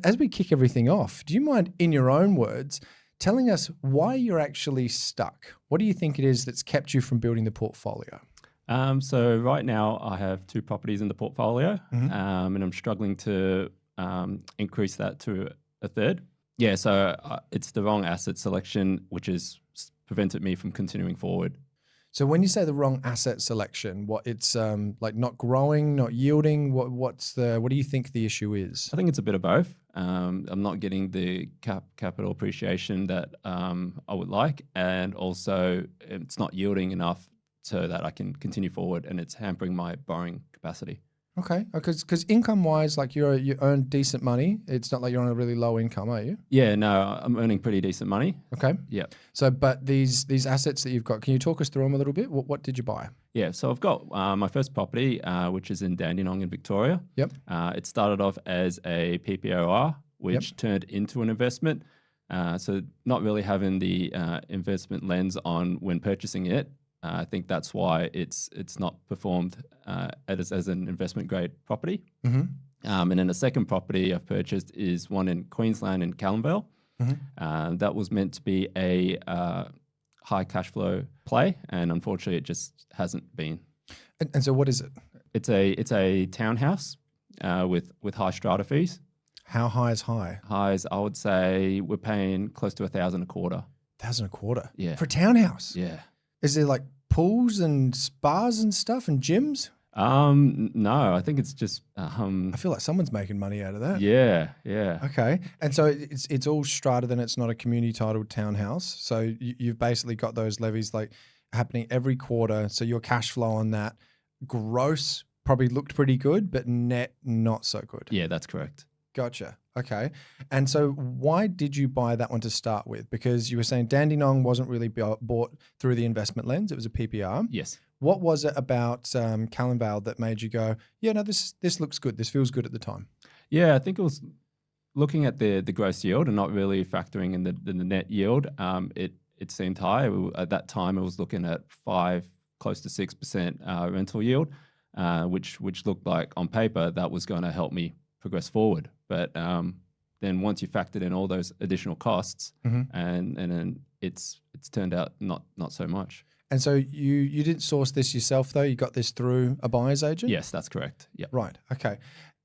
as we kick everything off, do you mind, in your own words, telling us why you're actually stuck? What do you think it is that's kept you from building the portfolio? So right now I have 2 properties in the portfolio, Mm-hmm. and I'm struggling to increase that to a third. Yeah, so it's the wrong asset selection, which has prevented me from continuing forward. So when you say the wrong asset selection, what it's like not growing, not yielding, what do you think the issue is? I think it's a bit of both. I'm not getting the capital appreciation that I would like, and also it's not yielding enough so that I can continue forward, and it's hampering my borrowing capacity. Okay, because income wise, like you earn decent money. It's not like you're on a really low income, are you? Yeah, no, I'm earning pretty decent money. Okay. Yeah. So, but these assets that you've got, can you talk us through them a little bit? What did you buy? Yeah, so I've got my first property, which is in Dandenong in Victoria. Yep. It started off as a PPOR, which turned into an investment. So not really having the investment lens on when purchasing it. I think that's why it's not performed as an investment grade property. Mm-hmm. And then the second property I've purchased is one in Queensland in Callanvale. Mm-hmm. That was meant to be a high cash flow play, and unfortunately, it just hasn't been. And so, what is it? It's a townhouse with high strata fees. How high is high? Highs, I would say we're paying close to $1,000 a quarter. $1,000 Yeah. for a townhouse. Yeah. Is there like pools and spas and stuff and gyms? No, I think it's just I feel like someone's making money out of that. yeah. Okay. And so it's all strata, then it's not a community titled townhouse. So you've basically got those levies like happening every quarter. So your cash flow on that gross probably looked pretty good, but net not so good. Yeah, that's correct. Gotcha. Okay. And so why did you buy that one to start with? Because you were saying Dandenong wasn't really bought through the investment lens. It was a PPR. Yes. What was it about Callanvale that made you go, yeah, no, this looks good. This feels good at the time? Yeah, I think it was looking at the gross yield and not really factoring in the net yield. It seemed high. At that time, it was looking at 5, close to 6% rental yield, which looked like on paper that was going to help me progress forward. But then once you factored in all those additional costs, and then it's turned out not so much. And so you didn't source this yourself though? You got this through a buyer's agent? Yes, that's correct. Yeah. Right. Okay.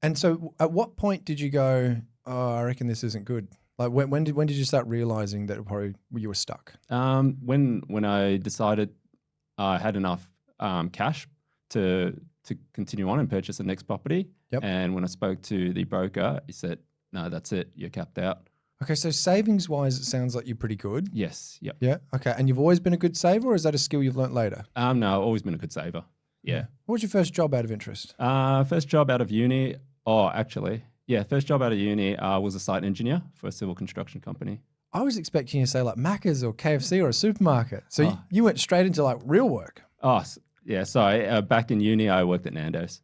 And so at what point did you go, oh, I reckon this isn't good? Like when did you start realizing that you were stuck? When I decided I had enough cash to continue on and purchase the next property. Yep. And when I spoke to the broker, he said, no, that's it. You're capped out. Okay. So savings wise, it sounds like you're pretty good. Yes. Yep. Yeah. Okay. And you've always been a good saver, or is that a skill you've learnt later? No, I've always been a good saver. Yeah. What was your first job out of interest? First job out of uni. First job out of uni was a site engineer for a civil construction company. I was expecting you to say like Macca's or KFC or a supermarket. So you went straight into like real work. Oh, yeah. Sorry. Back in uni, I worked at Nando's.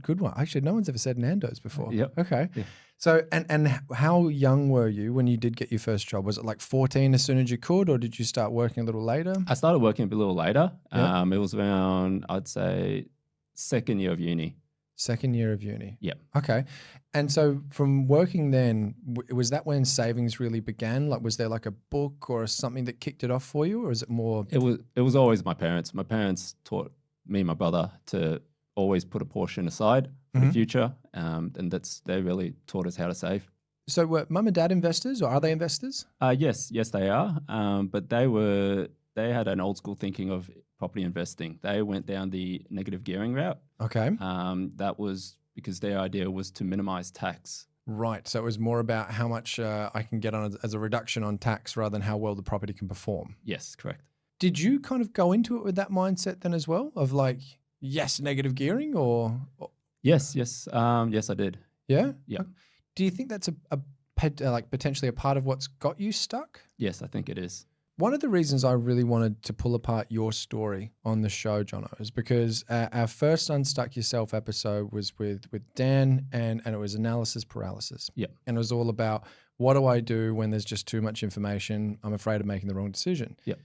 Good one. Actually, no one's ever said Nando's before. Yep. Okay. Yeah. So, and how young were you when you did get your first job? Was it like 14 as soon as you could, or did you start working a little later? I started working a little later. Yep. It was around, I'd say, second year of uni. Second year of uni. Yeah. Okay. And so from working then, was that when savings really began? Like, was there like a book or something that kicked it off for you, or is it more? It was always my parents. My parents taught me and my brother to always put a portion aside for the future. And they really taught us how to save. So were mum and dad investors, or are they investors? Yes, they are. But they had an old school thinking of property investing. They went down the negative gearing route. Okay. That was because their idea was to minimize tax. Right. So it was more about how much I can get on as a reduction on tax rather than how well the property can perform. Yes, correct. Did you kind of go into it with that mindset then as well of like, yes, negative gearing or? Yes, I did. Yeah? Yeah. Do you think that's like potentially a part of what's got you stuck? Yes, I think it is. One of the reasons I really wanted to pull apart your story on the show, Jono, is because our first Unstuck Yourself episode was with Dan and it was analysis paralysis. Yeah. And it was all about what do I do when there's just too much information? I'm afraid of making the wrong decision. Yeah.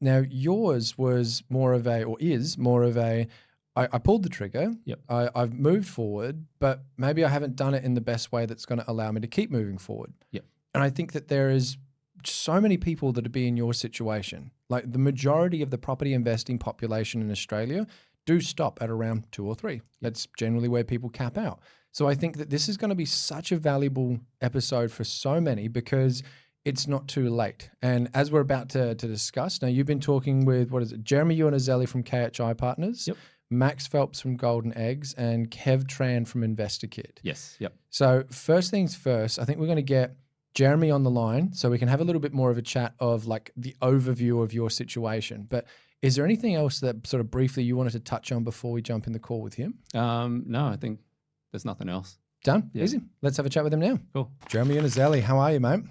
Now yours was more of is more of a, I pulled the trigger. Yep. I've moved forward, but maybe I haven't done it in the best way that's going to allow me to keep moving forward. Yep. And I think that there is so many people that would be in your situation. Like the majority of the property investing population in Australia do stop at around 2 or 3. That's generally where people cap out. So I think that this is going to be such a valuable episode for so many because it's not too late. And as we're about to discuss, now you've been talking with, Jeremy Iannuzzelli from KHI Partners, Yep. Max Phelps from Golden Eggs, and Kev Tran from InvestorKit. Yes. Yep. So first things first, I think we're going to get Jeremy on the line so we can have a little bit more of a chat of like the overview of your situation. But is there anything else that sort of briefly you wanted to touch on before we jump in the call with him? No, I think there's nothing else. Done? Yeah. Easy. Let's have a chat with him now. Cool. Jeremy Iannuzzelli, how are you, mate?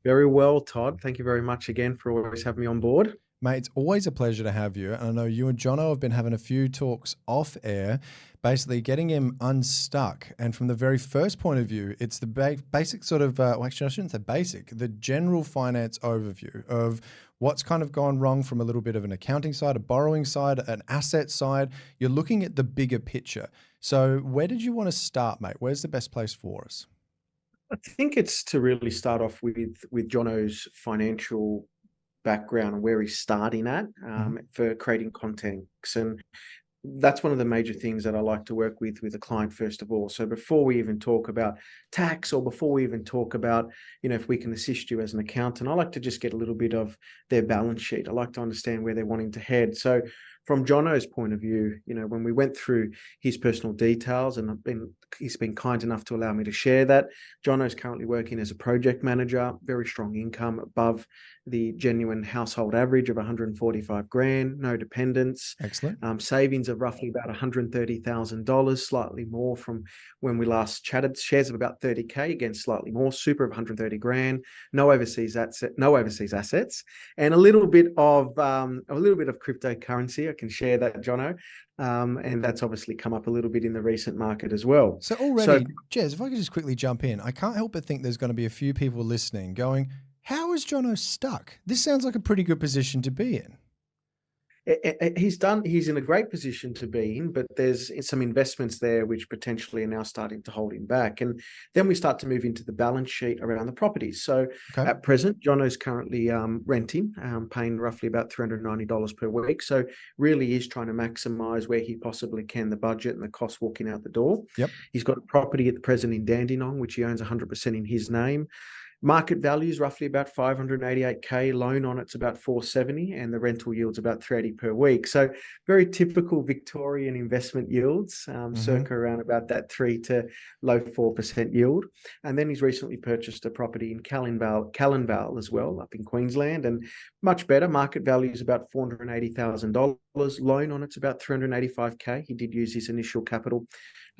Very well, Todd. Thank you very much again for always having me on board. Mate, it's always a pleasure to have you. And I know you and Jono have been having a few talks off air, basically getting him unstuck. And from the very first point of view, it's the basic sort of, actually, I shouldn't say basic, the general finance overview of what's kind of gone wrong from a little bit of an accounting side, a borrowing side, an asset side. You're looking at the bigger picture. So where did you want to start, mate? Where's the best place for us? I think it's to really start off with Jono's financial background and where he's starting at for creating content. And that's one of the major things that I like to work with a client first of all. So before we even talk about tax or before we even talk about, if we can assist you as an accountant, I like to just get a little bit of their balance sheet. I like to understand where they're wanting to head. So from Jono's point of view, when we went through his personal details, and he's been kind enough to allow me to share that. Jono's currently working as a project manager, very strong income above the genuine household average of 145 grand, no dependents. Excellent. Savings of roughly about $130,000, slightly more from when we last chatted. Shares of about 30K, again, slightly more. Super of 130 grand, no overseas assets, and a little bit of cryptocurrency. I can share that, Jono. And that's obviously come up a little bit in the recent market as well. So already, Jez, if I could just quickly jump in, I can't help but think there's going to be a few people listening going, how is Jono stuck? This sounds like a pretty good position to be in. He's in a great position to be in, but there's some investments there which potentially are now starting to hold him back. And then we start to move into the balance sheet around the properties. So at present, Jono's currently renting, paying roughly about $390 per week. So really is trying to maximize where he possibly can, the budget and the cost walking out the door. Yep. He's got a property at the present in Dandenong, which he owns 100% in his name. Market value is roughly about 588K. Loan on it's about 470, and the rental yield's about 380 per week. So very typical Victorian investment yields, circa around about that 3 to low 4% yield. And then he's recently purchased a property in Callanvale as well, up in Queensland, and much better. Market value is about $480,000. Loan on it's about 385K. He did use his initial capital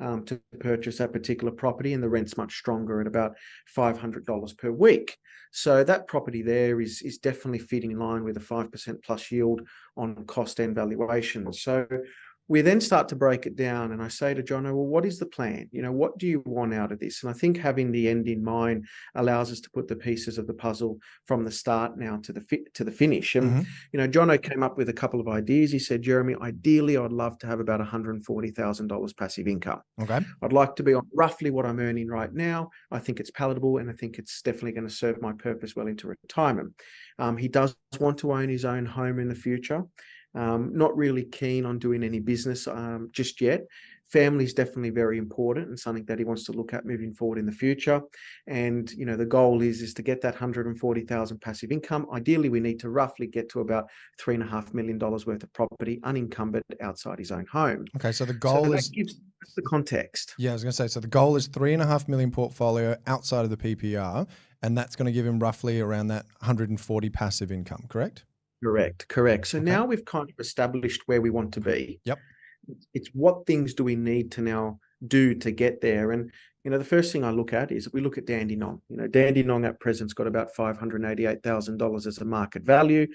to purchase that particular property, and the rent's much stronger at about $500 per week. So that property there is definitely fitting in line with a 5% plus yield on cost and valuation. So we then start to break it down, and I say to Jono, well, what is the plan? What do you want out of this? And I think having the end in mind allows us to put the pieces of the puzzle from the start now to the finish. And, Jono came up with a couple of ideas. He said, Jeremy, ideally, I'd love to have about $140,000 passive income. Okay. I'd like to be on roughly what I'm earning right now. I think it's palatable, and I think it's definitely going to serve my purpose well into retirement. He does want to own his own home in the future. Not really keen on doing any business just yet. Family is definitely very important and something that he wants to look at moving forward in the future. And, the goal is to get that $140,000 passive income. Ideally, we need to roughly get to about $3.5 million worth of property unencumbered outside his own home. Okay, so the goal is... That gives the context. Yeah, I was going to say, so the goal is $3.5 million portfolio outside of the PPR, and that's going to give him roughly around that 140 passive income, correct? Correct. So now we've kind of established where we want to be. Yep. It's what things do we need to now do to get there? And, the first thing I look at is we look at Dandenong. Dandenong at present's got about $588,000 as a market value,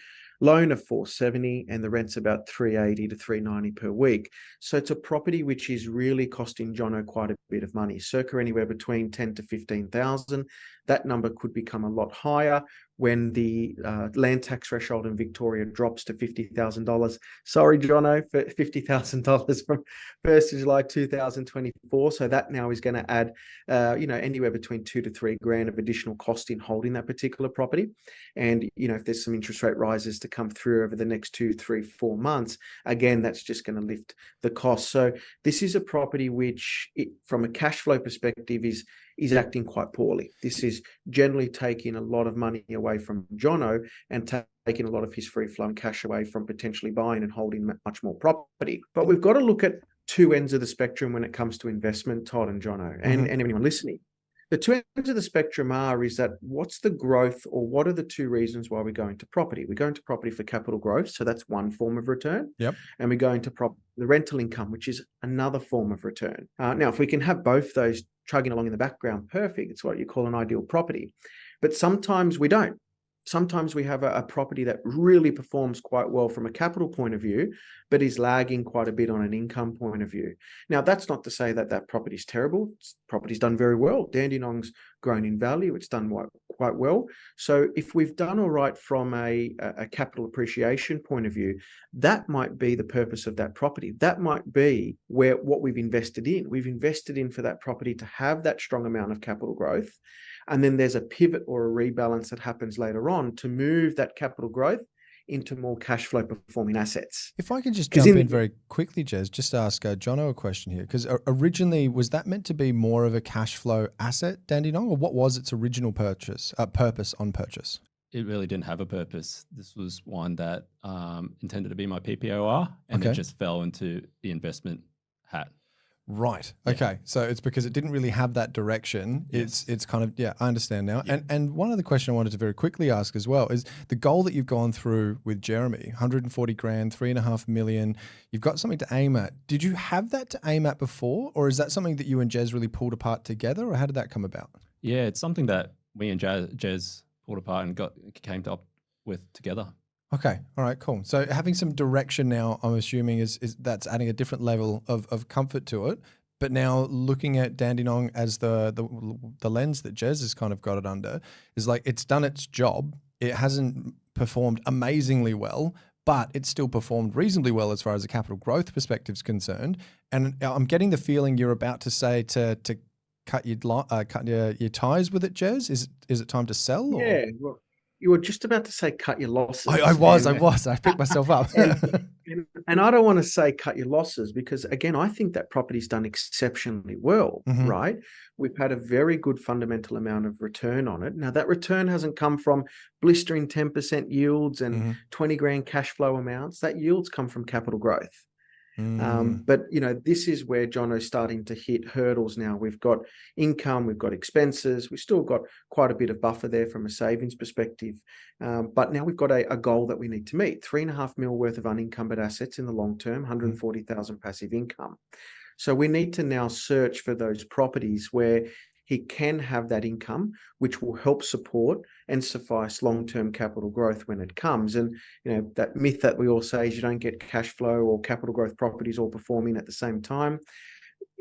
loan of 470, and the rent's about 380 to 390 per week. So it's a property which is really costing Jono quite a bit of money, circa anywhere between 10 to 15,000. That number could become a lot higher when the land tax threshold in Victoria drops to $50,000. Sorry, Jono, for $50,000 from 1st of July 2024. So that now is going to add, anywhere between $2,000 to $3,000 of additional cost in holding that particular property. And, if there's some interest rate rises to come through over the next 2, 3, 4 months, again, that's just going to lift the cost. So this is a property which, from a cash flow perspective, is acting quite poorly. This is generally taking a lot of money away from Jono and taking a lot of his free flowing cash away from potentially buying and holding much more property. But we've got to look at two ends of the spectrum when it comes to investment, Todd and Jono, and anyone listening. The two ends of the spectrum is that what's the growth, or what are the two reasons why we're going to property? We're going to property for capital growth, so that's one form of return. Yep. And we're going to the rental income, which is another form of return. Now, if we can have both those chugging along in the background, perfect. It's what you call an ideal property. But sometimes we don't. Sometimes we have a property that really performs quite well from a capital point of view, but is lagging quite a bit on an income point of view. Now, that's not to say that that property is terrible. Property's done very well. Dandenong's grown in value. It's done quite well. So if we've done all right from a capital appreciation point of view, that might be the purpose of that property. That might be what we've invested in. We've invested in for that property to have that strong amount of capital growth. And then there's a pivot or a rebalance that happens later on to move that capital growth into more cash flow performing assets. If I could just jump in very quickly, Jez, just to ask Jono a question here, because originally, was that meant to be more of a cash flow asset, Dandenong, or what was its original purpose on purchase? It really didn't have a purpose. This was one that intended to be my PPOR, and it just fell into the investment hat. Right. Okay. So it's because it didn't really have that direction. Yes. It's kind of, I understand now. Yeah. And one other question I wanted to very quickly ask as well is the goal that you've gone through with Jeremy, 140 grand, 3.5 million, you've got something to aim at. Did you have that to aim at before, or is that something that you and Jez really pulled apart together, or how did that come about? Yeah, it's something that we and Jez pulled apart and came up with together. Okay. All right, cool. So having some direction now, I'm assuming is that's adding a different level of comfort to it. But now looking at Dandenong as the lens that Jez has kind of got it under is like, it's done its job. It hasn't performed amazingly well, but it's still performed reasonably well as far as the capital growth perspective is concerned. And I'm getting the feeling you're about to say to cut your ties with it, Jez. Is it time to sell? Or? Yeah. Well, you were just about to say cut your losses. I was. I picked myself up. and I don't want to say cut your losses because, again, I think that property's done exceptionally well, right? We've had a very good fundamental amount of return on it. Now, that return hasn't come from blistering 10% yields and 20 grand cash flow amounts. That yields come from capital growth. But, this is where Jono's starting to hit hurdles now. We've got income, we've got expenses, we've still got quite a bit of buffer there from a savings perspective. But now we've got a goal that we need to meet, 3.5 mil worth of unencumbered assets in the long term, 140,000 passive income. So we need to now search for those properties where he can have that income, which will help support and suffice long-term capital growth when it comes. And, that myth that we all say is you don't get cash flow or capital growth properties all performing at the same time.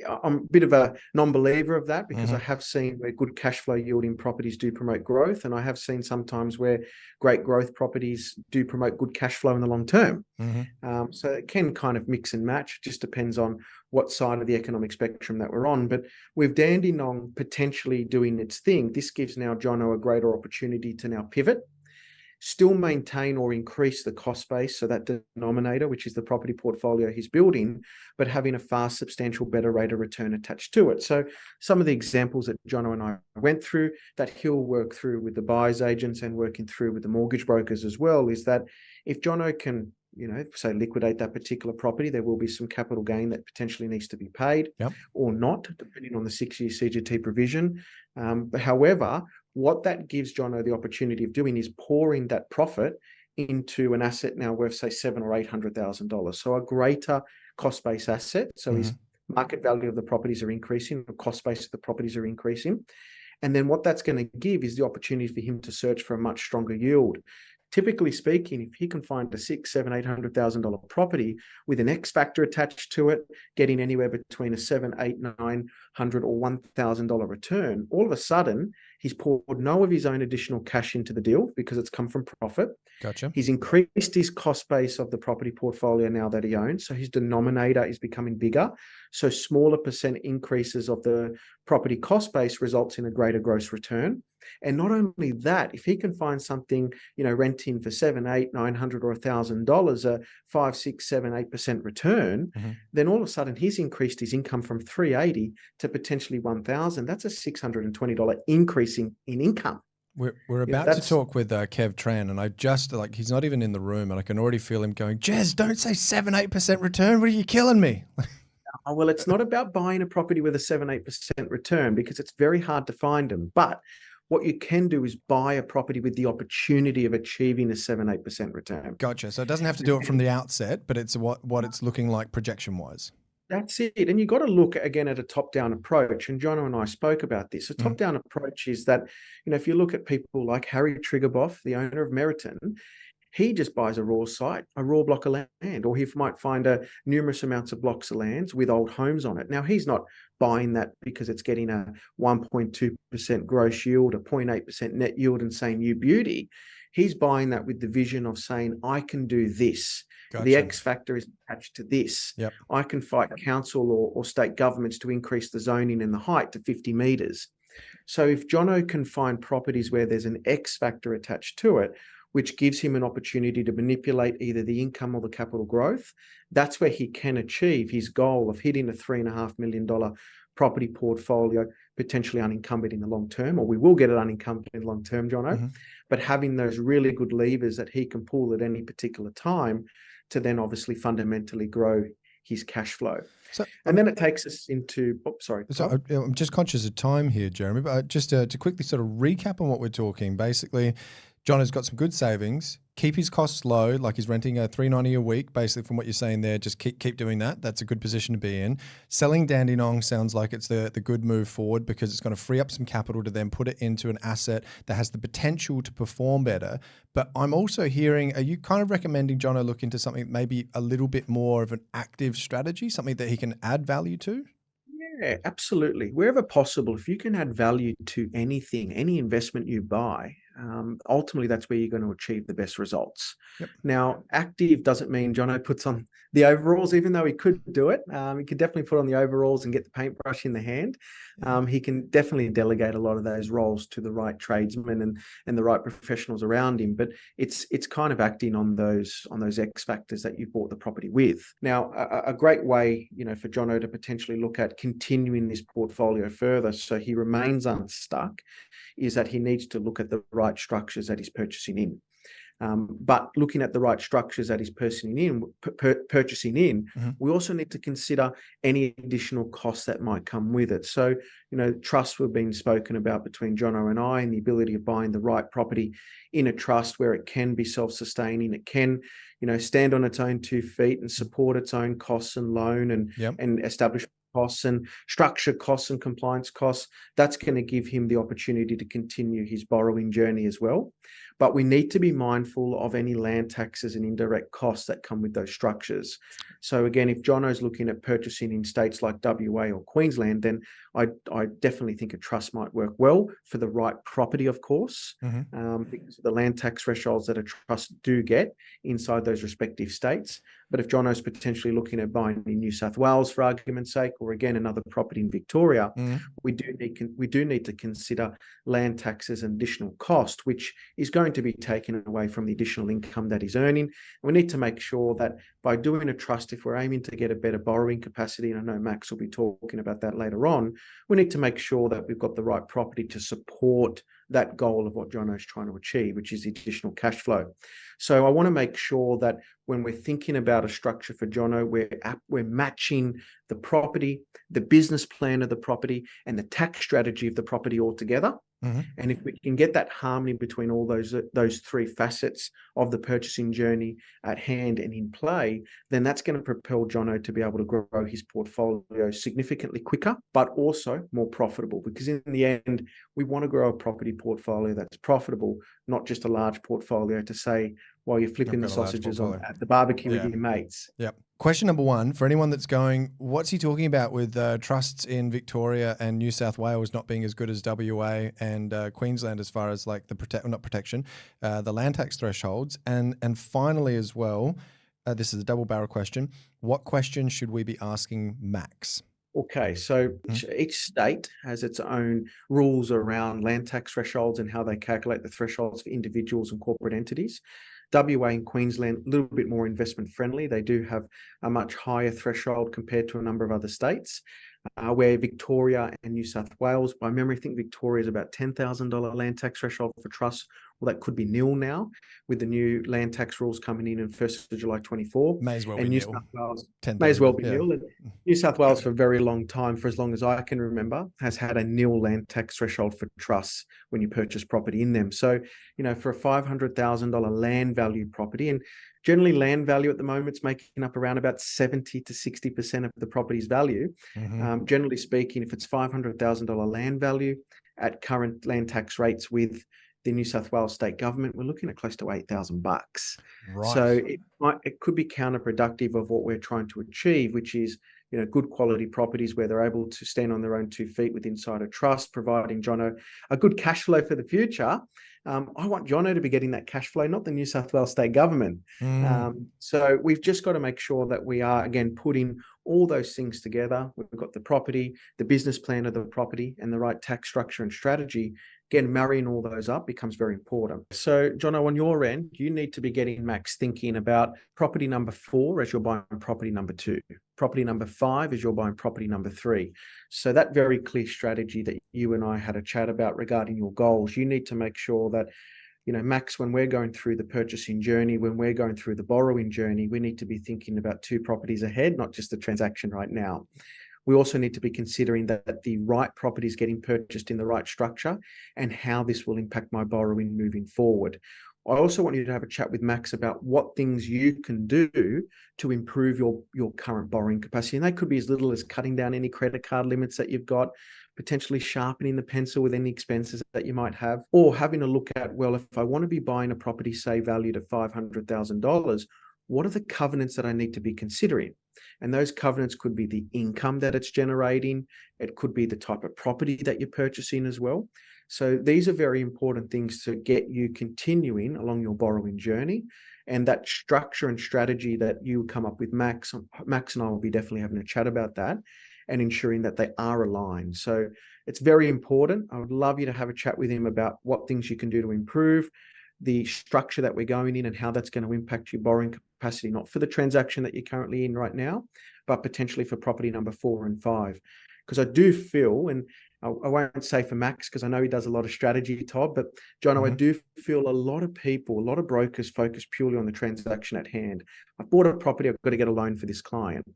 I'm a bit of a non-believer of that because I have seen where good cash flow yielding properties do promote growth. And I have seen sometimes where great growth properties do promote good cash flow in the long term. So it can kind of mix and match. It just depends on what side of the economic spectrum that we're on. But with Dandenong potentially doing its thing, this gives now Jono a greater opportunity to now pivot, still maintain or increase the cost base, so that denominator, which is the property portfolio he's building, but having a far substantial better rate of return attached to it. So some of the examples that Jono and I went through that he'll work through with the buyer's agents and working through with the mortgage brokers as well, is that if Jono can, say liquidate that particular property, there will be some capital gain that potentially needs to be paid or not, depending on the 6-year CGT provision. But however, what that gives Jono the opportunity of doing is pouring that profit into an asset now worth, say, $700,000 or $800,000. So a greater cost base asset. So his market value of the properties are increasing, the cost base of the properties are increasing. And then what that's going to give is the opportunity for him to search for a much stronger yield. Typically speaking, if he can find a $600,000, $700,000, $800,000 property with an X factor attached to it, getting anywhere between a $700,000, $800,000, $900,000 or $1,000 return, all of a sudden He's poured no of his own additional cash into the deal because it's come from profit. Gotcha. He's increased his cost base of the property portfolio now that he owns. So his denominator is becoming bigger. So smaller percent increases of the property cost base results in a greater gross return. And not only that, if he can find something, renting for $700, $800, $900 or $1,000, a 5, 6, 7, 8% return, then all of a sudden he's increased his income from $380 to potentially $1,000. That's a $620 increase in income. We're about to talk with Kev Tran, and I just he's not even in the room, and I can already feel him going, Jez, don't say 7-8% return. What are you killing me? Well, it's not about buying a property with a 7-8% return because it's very hard to find them. But what you can do is buy a property with the opportunity of achieving a 7-8% return. Gotcha. So it doesn't have to do it from the outset, but it's what it's looking like projection-wise. That's it. And you've got to look again at a top-down approach. And Jono and I spoke about this. A top-down approach is that, if you look at people like Harry Triggerboff, the owner of Meriton, he just buys a raw site, a raw block of land, or he might find numerous amounts of blocks of lands with old homes on it. Now, he's not buying that because it's getting a 1.2% gross yield, a 0.8% net yield and saying new beauty. He's buying that with the vision of saying, I can do this. Gotcha. The X factor is attached to this. Yep. I can fight council or state governments to increase the zoning and the height to 50 metres. So if Jono can find properties where there's an X factor attached to it, which gives him an opportunity to manipulate either the income or the capital growth, that's where he can achieve his goal of hitting a $3.5 million property portfolio, potentially unencumbered in the long term, or we will get it unencumbered in the long term, Jono, but having those really good levers that he can pull at any particular time to then obviously fundamentally grow his cash flow. So, and then it takes us into, So I'm just conscious of time here, Jeremy, but just to quickly sort of recap on what we're talking, basically, John has got some good savings, keep his costs low, like he's renting a $390 a week, basically from what you're saying there, just keep doing that. That's a good position to be in. Selling Dandenong sounds like it's the good move forward because it's going to free up some capital to then put it into an asset that has the potential to perform better. But I'm also hearing, are you kind of recommending Jono look into something maybe a little bit more of an active strategy, something that he can add value to? Yeah, absolutely. Wherever possible, if you can add value to anything, any investment you buy, ultimately that's where you're going to achieve the best results. Yep. Now, active doesn't mean Jono puts on the overalls, even though he could do it. He could definitely put on the overalls and get the paintbrush in the hand. He can definitely delegate a lot of those roles to the right tradesmen and the right professionals around him. But it's kind of acting on those X factors that you bought the property with. Now, a great way, for Jono to potentially look at continuing this portfolio further so he remains unstuck is that he needs to look at the right structures that he's purchasing in. But looking at the right structures that he's purchasing in, we also need to consider any additional costs that might come with it. So, trusts were being spoken about between Jono and I, and the ability of buying the right property in a trust where it can be self-sustaining, it can, stand on its own 2 feet and support its own costs and loan and establish costs and structure costs and compliance costs. That's going to give him the opportunity to continue his borrowing journey as well. But we need to be mindful of any land taxes and indirect costs that come with those structures. So again, if Jono's looking at purchasing in states like WA or Queensland, then I definitely think a trust might work well for the right property, of course, because of the land tax thresholds that a trust do get inside those respective states. But if Jono's potentially looking at buying in New South Wales, for argument's sake, or again another property in Victoria, we do need to consider land taxes and additional cost, which is going to be taken away from the additional income that he's earning. We need to make sure that by doing a trust, if we're aiming to get a better borrowing capacity, and I know Max will be talking about that later on, we need to make sure that we've got the right property to support that goal of what Jono's trying to achieve, which is the additional cash flow. So I want to make sure that when we're thinking about a structure for Jono, we're matching the property, the business plan of the property, and the tax strategy of the property all together. And if we can get that harmony between all those 3 facets of the purchasing journey at hand and in play, then that's going to propel Jono to be able to grow his portfolio significantly quicker, but also more profitable. Because in the end, we want to grow a property portfolio that's profitable, not just a large portfolio to say while you're flipping the got a large sausages portfolio. at the barbecue Yeah. with your mates. Yep. Question number one, for anyone that's going, what's he talking about with trusts in Victoria and New South Wales not being as good as WA and Queensland as far as like the the land tax thresholds? And finally as well, this is a double barrel question. What question should we be asking Max? Okay, so each state has its own rules around land tax thresholds and how they calculate the thresholds for individuals and corporate entities. WA and Queensland, a little bit more investment friendly. They do have a much higher threshold compared to a number of other states, where Victoria and New South Wales, by memory, I think Victoria is about $10,000 land tax threshold for trusts. Well, that could be nil now with the new land tax rules coming in 1st of July 24. May as well and be New nil. South Wales 10,000, may as well be yeah. nil. And New South Wales for a very long time, for as long as I can remember, has had a nil land tax threshold for trusts when you purchase property in them. So, for a $500,000 land value property, and generally land value at the moment is making up around about 70 to 60% of the property's value. Generally speaking, if it's $500,000 land value at current land tax rates with the New South Wales state government, we're looking at close to $8,000. Right. So it could be counterproductive of what we're trying to achieve, which is good quality properties where they're able to stand on their own 2 feet with inside a trust, providing Jono a good cash flow for the future. I want Jono to be getting that cash flow, not the New South Wales state government. So we've just got to make sure that we are, again, putting all those things together. We've got the property, the business plan of the property, and the right tax structure and strategy. Again, marrying all those up becomes very important. So, Jono, on your end, you need to be getting Max thinking about property number 4 as you're buying property number 2, property number 5 as you're buying property number 3. So that very clear strategy that you and I had a chat about regarding your goals, you need to make sure that, Max, when we're going through the purchasing journey, when we're going through the borrowing journey, we need to be thinking about 2 properties ahead, not just the transaction right now. We also need to be considering that the right property is getting purchased in the right structure and how this will impact my borrowing moving forward. I also want you to have a chat with Max about what things you can do to improve your current borrowing capacity. And that could be as little as cutting down any credit card limits that you've got, potentially sharpening the pencil with any expenses that you might have, or having a look at, well, if I want to be buying a property, say, valued at $500,000, what are the covenants that I need to be considering? And those covenants could be the income that it's generating. It could be the type of property that you're purchasing as well. So these are very important things to get you continuing along your borrowing journey. And that structure and strategy that you come up with, Max and I will be definitely having a chat about that and ensuring that they are aligned. So it's very important. I would love you to have a chat with him about what things you can do to improve the structure that we're going in and how that's going to impact your borrowing capacity, not for the transaction that you're currently in right now, but potentially for property number 4 and 5. Because I do feel, and I won't say for Max because I know he does a lot of strategy, Todd, but Jono, I do feel a lot of people, a lot of brokers focus purely on the transaction at hand. I've bought a property, I've got to get a loan for this client.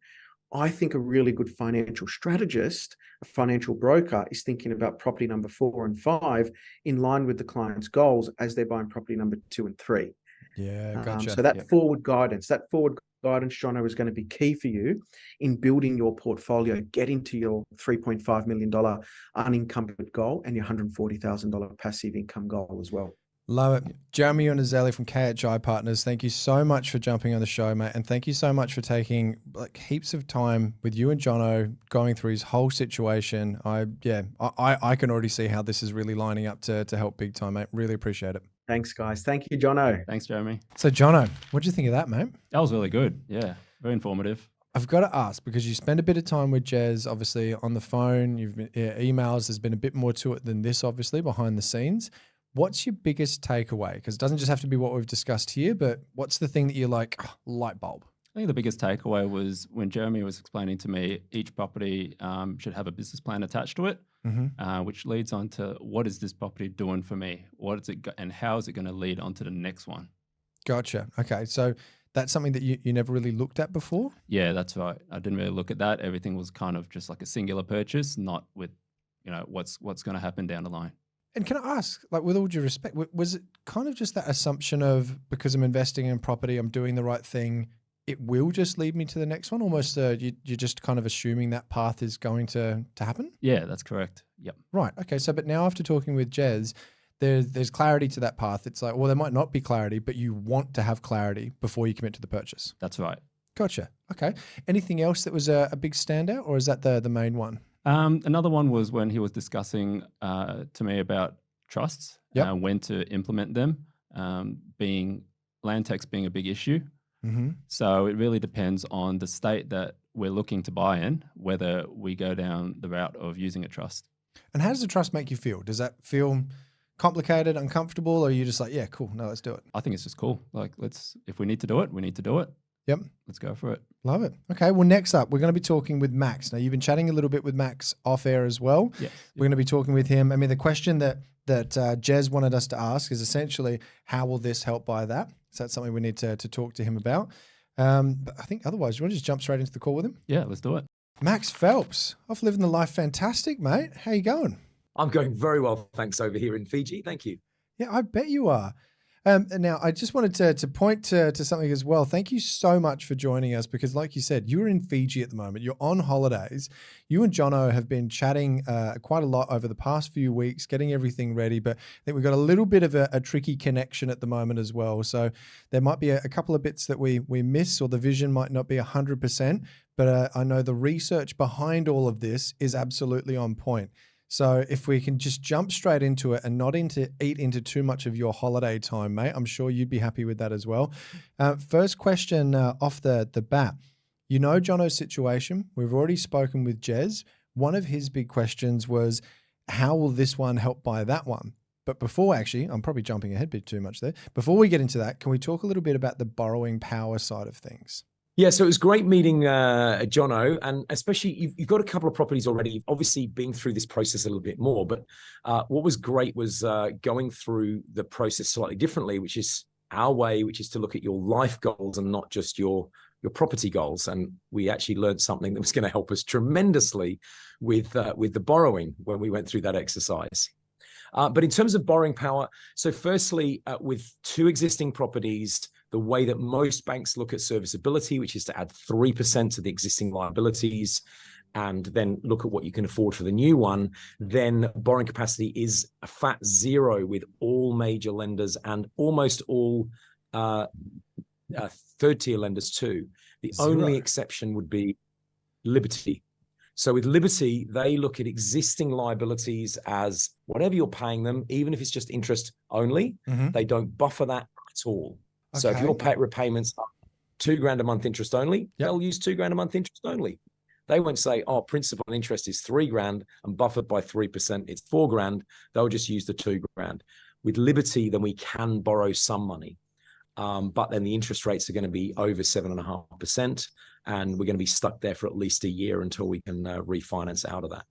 I think a really good financial strategist, a financial broker, is thinking about property number 4 and 5 in line with the client's goals as they're buying property number 2 and 3. Yeah, gotcha. So that forward guidance, Jono, is going to be key for you in building your portfolio, getting to your $3.5 million unencumbered goal and your $140,000 passive income goal as well. Love it. Jeremy Iannuzzelli from KHI Partners, thank you so much for jumping on the show, mate. And thank you so much for taking heaps of time with you and Jono going through his whole situation. I can already see how this is really lining up to help big time, mate. Really appreciate it. Thanks, guys. Thank you, Jono. Thanks, Jeremy. So, Jono, what do you think of that, mate? That was really good. Yeah, very informative. I've got to ask, because you spend a bit of time with Jez, obviously, on the phone, you've been emails, there's been a bit more to it than this, obviously, behind the scenes. What's your biggest takeaway? Because it doesn't just have to be what we've discussed here, but what's the thing that you're like, light bulb? I think the biggest takeaway was when Jeremy was explaining to me each property should have a business plan attached to it, which leads on to what is this property doing for me? What is it, and how is it going to lead on to the next one? Gotcha. Okay, so that's something that you never really looked at before? Yeah, that's right. I didn't really look at that. Everything was kind of just like a singular purchase, not with, what's going to happen down the line. And can I ask, with all due respect, was it kind of just that assumption of, because I'm investing in property, I'm doing the right thing, it will just lead me to the next one? Almost you're just kind of assuming that path is going to happen? Yeah, that's correct. Yep. Right. Okay. So, but now after talking with Jez, there's clarity to that path. It's like, well, there might not be clarity, but you want to have clarity before you commit to the purchase. That's right. Gotcha. Okay. Anything else that was a big standout, or is that the main one? Another one was when he was discussing to me about trusts, when to implement them, being land tax being a big issue. Mm-hmm. So it really depends on the state that we're looking to buy in, whether we go down the route of using a trust. And how does the trust make you feel? Does that feel complicated, uncomfortable, or are you just like, yeah, cool, no, let's do it? I think it's just cool. Like, if we need to do it, we need to do it. Yep. Let's go for it. Love it. Okay. Well, next up, we're going to be talking with Max. Now, you've been chatting a little bit with Max off air as well. Yes. We're going to be talking with him. I mean, the question that Jez wanted us to ask is essentially, how will this help by that? So that's something we need to talk to him about. But I think otherwise, you want to just jump straight into the call with him? Yeah, let's do it. Max Phelps, off living the life. Fantastic, mate. How you going? I'm going very well, thanks, over here in Fiji. Thank you. Yeah, I bet you are. Now, I just wanted to point to something as well. Thank you so much for joining us because, like you said, you're in Fiji at the moment. You're on holidays. You and Jono have been chatting quite a lot over the past few weeks, getting everything ready. But I think we've got a little bit of a tricky connection at the moment as well. So there might be a couple of bits that we miss, or the vision might not be 100%. But I know the research behind all of this is absolutely on point. So if we can just jump straight into it and not eat into too much of your holiday time, mate, I'm sure you'd be happy with that as well. First question off the bat. You know Jono's situation. We've already spoken with Jez. One of his big questions was, how will this one help by that one? But before, actually, I'm probably jumping ahead a bit too much there. Before we get into that, can we talk a little bit about the borrowing power side of things? Yeah, so it was great meeting Jono, and especially you've got a couple of properties already, obviously being through this process a little bit more, but what was great was going through the process slightly differently, which is our way, which is to look at your life goals and not just your property goals. And we actually learned something that was going to help us tremendously with the borrowing when we went through that exercise. But in terms of borrowing power, so firstly, with 2 existing properties, the way that most banks look at serviceability, which is to add 3% to the existing liabilities and then look at what you can afford for the new one, then borrowing capacity is a fat 0 with all major lenders and almost all third-tier lenders too. The only exception would be Liberty. So with Liberty, they look at existing liabilities as whatever you're paying them, even if it's just interest only, they don't buffer that at all. Okay. So if your repayments are $2,000 a month interest only, they'll use $2,000 a month interest only. They won't say, oh, principal and interest is $3,000 and buffered by 3%, it's $4,000. They'll just use the $2,000. With Liberty, then we can borrow some money. But then the interest rates are going to be over 7.5%. And we're going to be stuck there for at least a year until we can refinance out of that.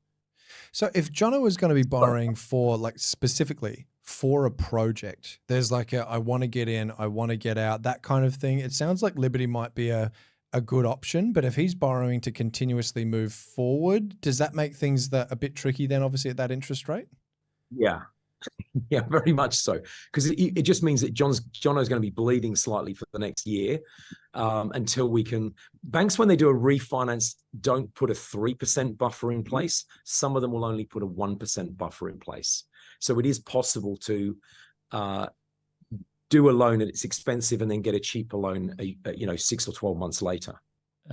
So if Jono was going to be borrowing for, like, specifically for a project, there's like I want to get in, I want to get out, that kind of thing. It sounds like Liberty might be a good option, but if he's borrowing to continuously move forward, does that make things a bit tricky then, obviously, at that interest rate? Yeah. Yeah, very much so. Because it just means that Jono's going to be bleeding slightly for the next year until we can. Banks, when they do a refinance, don't put a 3% buffer in place. Some of them will only put a 1% buffer in place. So it is possible to do a loan and it's expensive and then get a cheaper loan, 6 or 12 months later.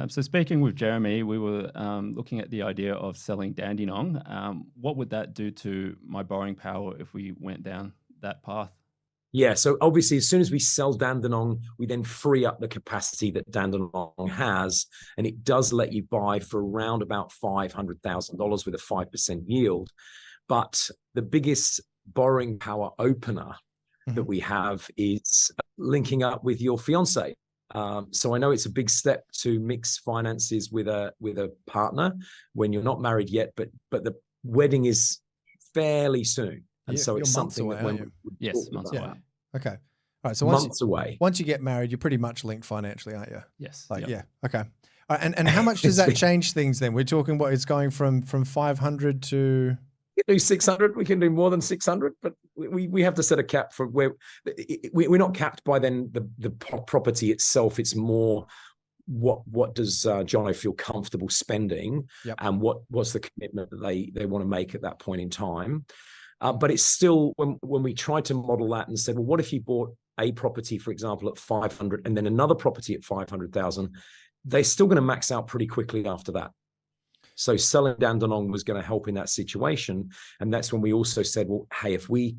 So speaking with Jeremy, we were looking at the idea of selling Dandenong. What would that do to my borrowing power if we went down that path? Yeah, so obviously as soon as we sell Dandenong, we then free up the capacity that Dandenong has, and it does let you buy for around about $500,000 with a 5% yield. But the biggest borrowing power opener that we have is linking up with your fiance. So I know it's a big step to mix finances with a partner when you're not married yet, but the wedding is fairly soon, and so it's something that months away. Okay, all right. So months away. Once you get married, you're pretty much linked financially, aren't you? Yes. Yeah. Okay. All right, and how much does that change things then? We're talking what it's going from 500 to. We can do 600. We can do more than 600, but we have to set a cap for where we're not capped by then the property itself. It's more what does Jono feel comfortable spending, and what's the commitment that they want to make at that point in time. But it's still, when we tried to model that and said, well, what if you bought a property, for example, at 500 and then another property at 500,000, they're still going to max out pretty quickly after that. So selling Dandenong was going to help in that situation. And that's when we also said, well, hey, if we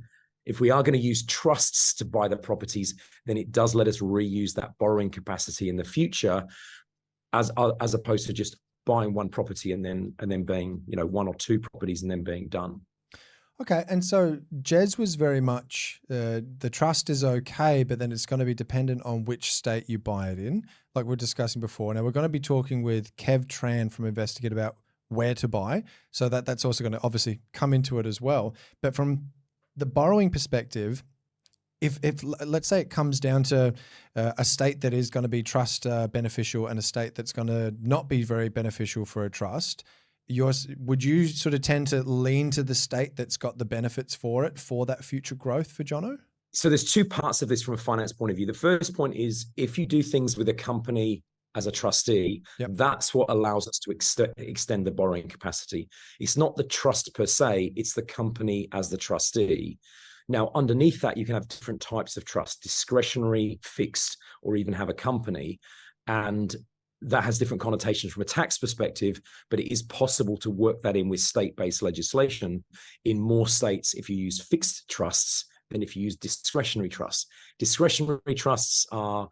are going to use trusts to buy the properties, then it does let us reuse that borrowing capacity in the future, as opposed to just buying one property and then being, one or two properties and then being done. Okay, and so Jez was very much the trust is okay, but then it's going to be dependent on which state you buy it in, like we're discussing before. Now we're going to be talking with Kev Tran from Investigate about where to buy, so that's also going to obviously come into it as well. But from the borrowing perspective, if let's say it comes down to a state that is going to be trust beneficial and a state that's going to not be very beneficial for a trust, would you sort of tend to lean to the state that's got the benefits for it for that future growth for Jono? So there's two parts of this from a finance point of view. The first point is, if you do things with a company as a trustee, that's what allows us to extend the borrowing capacity. It's not the trust per se, it's the company as the trustee. Now, underneath that, you can have different types of trust, discretionary, fixed, or even have a company. And that has different connotations from a tax perspective, but it is possible to work that in with state-based legislation in more states if you use fixed trusts than if you use discretionary trusts. Discretionary trusts are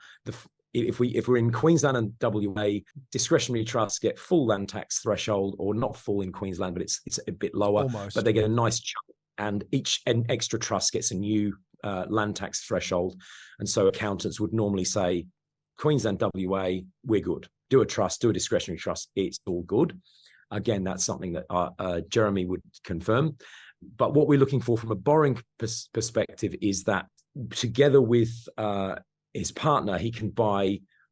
if we're in Queensland and WA, discretionary trusts get full land tax threshold, or not full in Queensland, but it's a bit lower. Almost. But they get a nice chunk, and each extra trust gets a new land tax threshold. And so accountants would normally say, Queensland, WA, we're good. Do a trust, do a discretionary trust, it's all good. Again, that's something that Jeremy would confirm. But what we're looking for from a borrowing perspective is that together with his partner, he can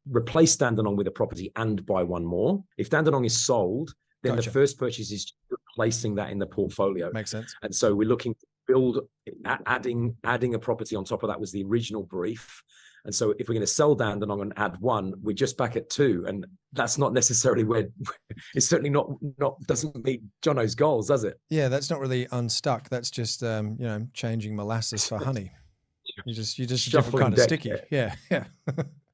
replace Dandenong with a property and buy one more. If Dandenong is sold, then the first purchase is replacing that in the portfolio. Makes sense. And so we're looking to build, adding a property on top of that was the original brief. And so if we're going to sell Dandenong and add one, we're just back at two. And that's not necessarily where it's certainly not doesn't meet Jono's goals, does it? Yeah, that's not really unstuck. That's just changing molasses for honey. You just a different kind of sticky. Yeah.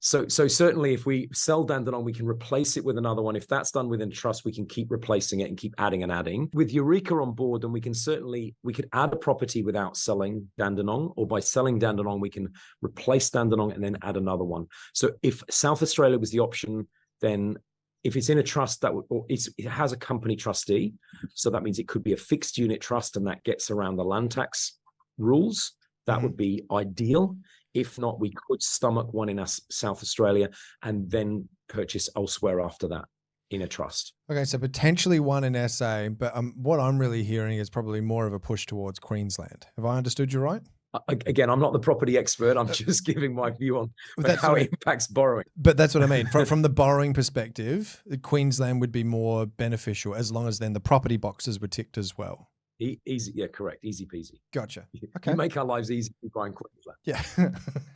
So certainly if we sell Dandenong, we can replace it with another one. If that's done within trust, we can keep replacing it and keep adding and adding. With Eureka on board, then we could add a property without selling Dandenong, or by selling Dandenong, we can replace Dandenong and then add another one. So if South Australia was the option, then if it's in a trust it has a company trustee, so that means it could be a fixed unit trust and that gets around the land tax rules. That would be ideal. If not, we could stomach one in South Australia and then purchase elsewhere after that in a trust. Okay, so potentially one in SA, but what I'm really hearing is probably more of a push towards Queensland. Have I understood you right? Again, I'm not the property expert. I'm just giving my view on how it impacts borrowing. But that's what I mean. From the borrowing perspective, Queensland would be more beneficial as long as then the property boxes were ticked as well. Easy, yeah, correct. Easy peasy. Gotcha. Okay. You make our lives easy buying Queensland. Yeah.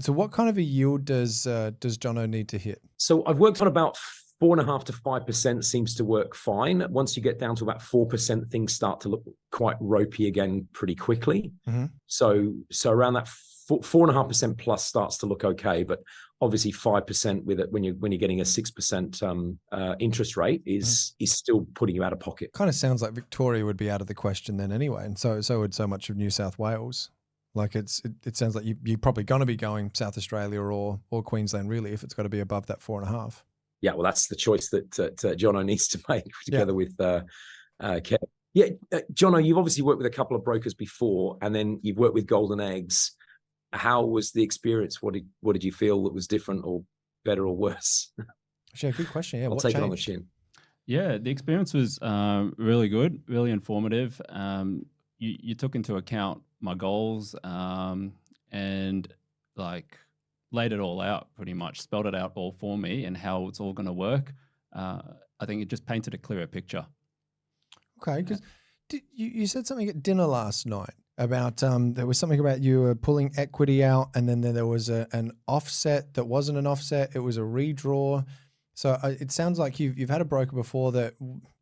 So what kind of a yield does Jono need to hit? So I've worked on about 4.5% to 5% seems to work fine. Once you get down to about 4%, things start to look quite ropey again pretty quickly. Mm-hmm. So around that 4.5% plus starts to look okay, but obviously 5% with it when you're getting a 6% interest rate is still putting you out of pocket. Kind of sounds like Victoria would be out of the question then anyway, and so would so much of New South Wales. Like it sounds like you're probably going to be going South Australia or Queensland really if it's got to be above that 4.5. Yeah, well, that's the choice that Jono needs to make together with Kev. Yeah, Jono, you've obviously worked with a couple of brokers before, and then you've worked with Golden Eggs. How was the experience? What did you feel that was different or better or worse? Sure, good question. Yeah, I'll take it on the chin. Yeah, the experience was really good, really informative. You took into account my goals and like laid it all out pretty much, spelled it out all for me and how it's all going to work. I think it just painted a clearer picture. Okay, because you said something at dinner last night about there was something about you were pulling equity out and then there was an offset that wasn't an offset. It was a redraw. So it sounds like you've had a broker before that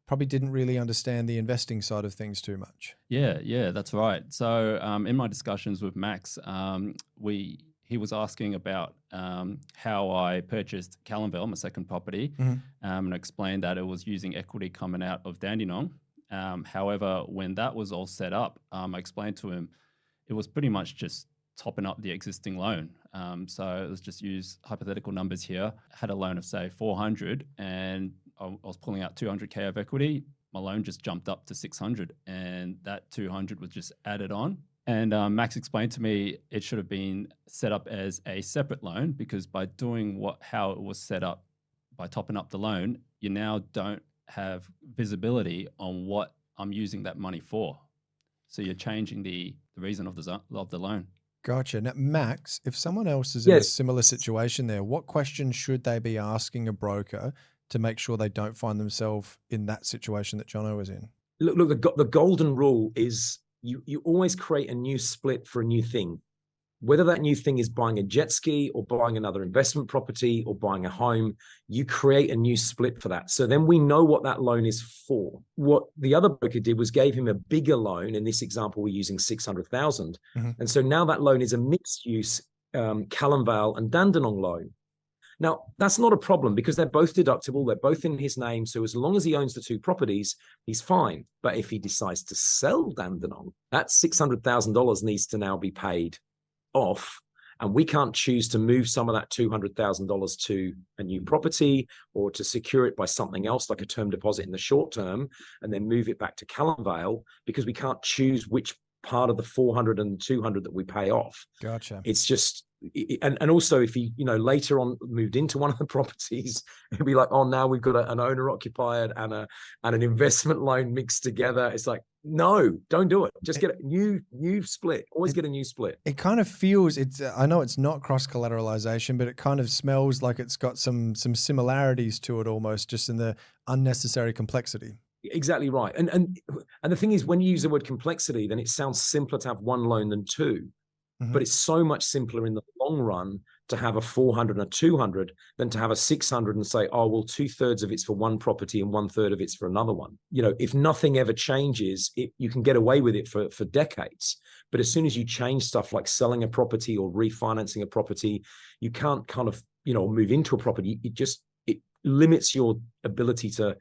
probably didn't really understand the investing side of things too much. Yeah, that's right. So in my discussions with Max, he was asking about how I purchased Callanville, my second property, and explained that it was using equity coming out of Dandenong. However, when that was all set up, I explained to him it was pretty much just topping up the existing loan. So let's just use hypothetical numbers here. Had a loan of say 400 and I was pulling out 200K of equity. My loan just jumped up to 600 and that 200 was just added on. And Max explained to me it should have been set up as a separate loan because by doing how it was set up, by topping up the loan, you now don't have visibility on what I'm using that money for. So you're changing the reason of the loan. Gotcha. Now, Max, if someone else is in a similar situation there, what questions should they be asking a broker to make sure they don't find themselves in that situation that Jono was in? Look, the golden rule is you always create a new split for a new thing. Whether that new thing is buying a jet ski or buying another investment property or buying a home, you create a new split for that. So then we know what that loan is for. What the other broker did was gave him a bigger loan. In this example, we're using 600,000. And so now that loan is a mixed use Callanvale and Dandenong loan. Now, that's not a problem because they're both deductible. They're both in his name. So as long as he owns the two properties, he's fine. But if he decides to sell Dandenong, that $600,000 needs to now be paid off, and we can't choose to move some of that $200,000 to a new property or to secure it by something else like a term deposit in the short term and then move it back to Callanvale because we can't choose which part of the 400 and 200 that we pay off. Gotcha. It's just, and also if he, later on moved into one of the properties, it'd be like, oh, now we've got an owner occupied and an investment loan mixed together. It's like, no, don't do it. Just get a new split. Always get a new split. It kind of feels, I know it's not cross collateralization, but it kind of smells like it's got some similarities to it almost, just in the unnecessary complexity. Exactly right. And the thing is, when you use the word complexity, then it sounds simpler to have one loan than two. But it's so much simpler in the long run to have a 400 and a 200 than to have a 600 and say, oh, well, 2/3 of it's for one property and 1/3 of it's for another one. If nothing ever changes, you can get away with it for decades. But as soon as you change stuff like selling a property or refinancing a property, you can't kind of, move into a property. It limits your ability to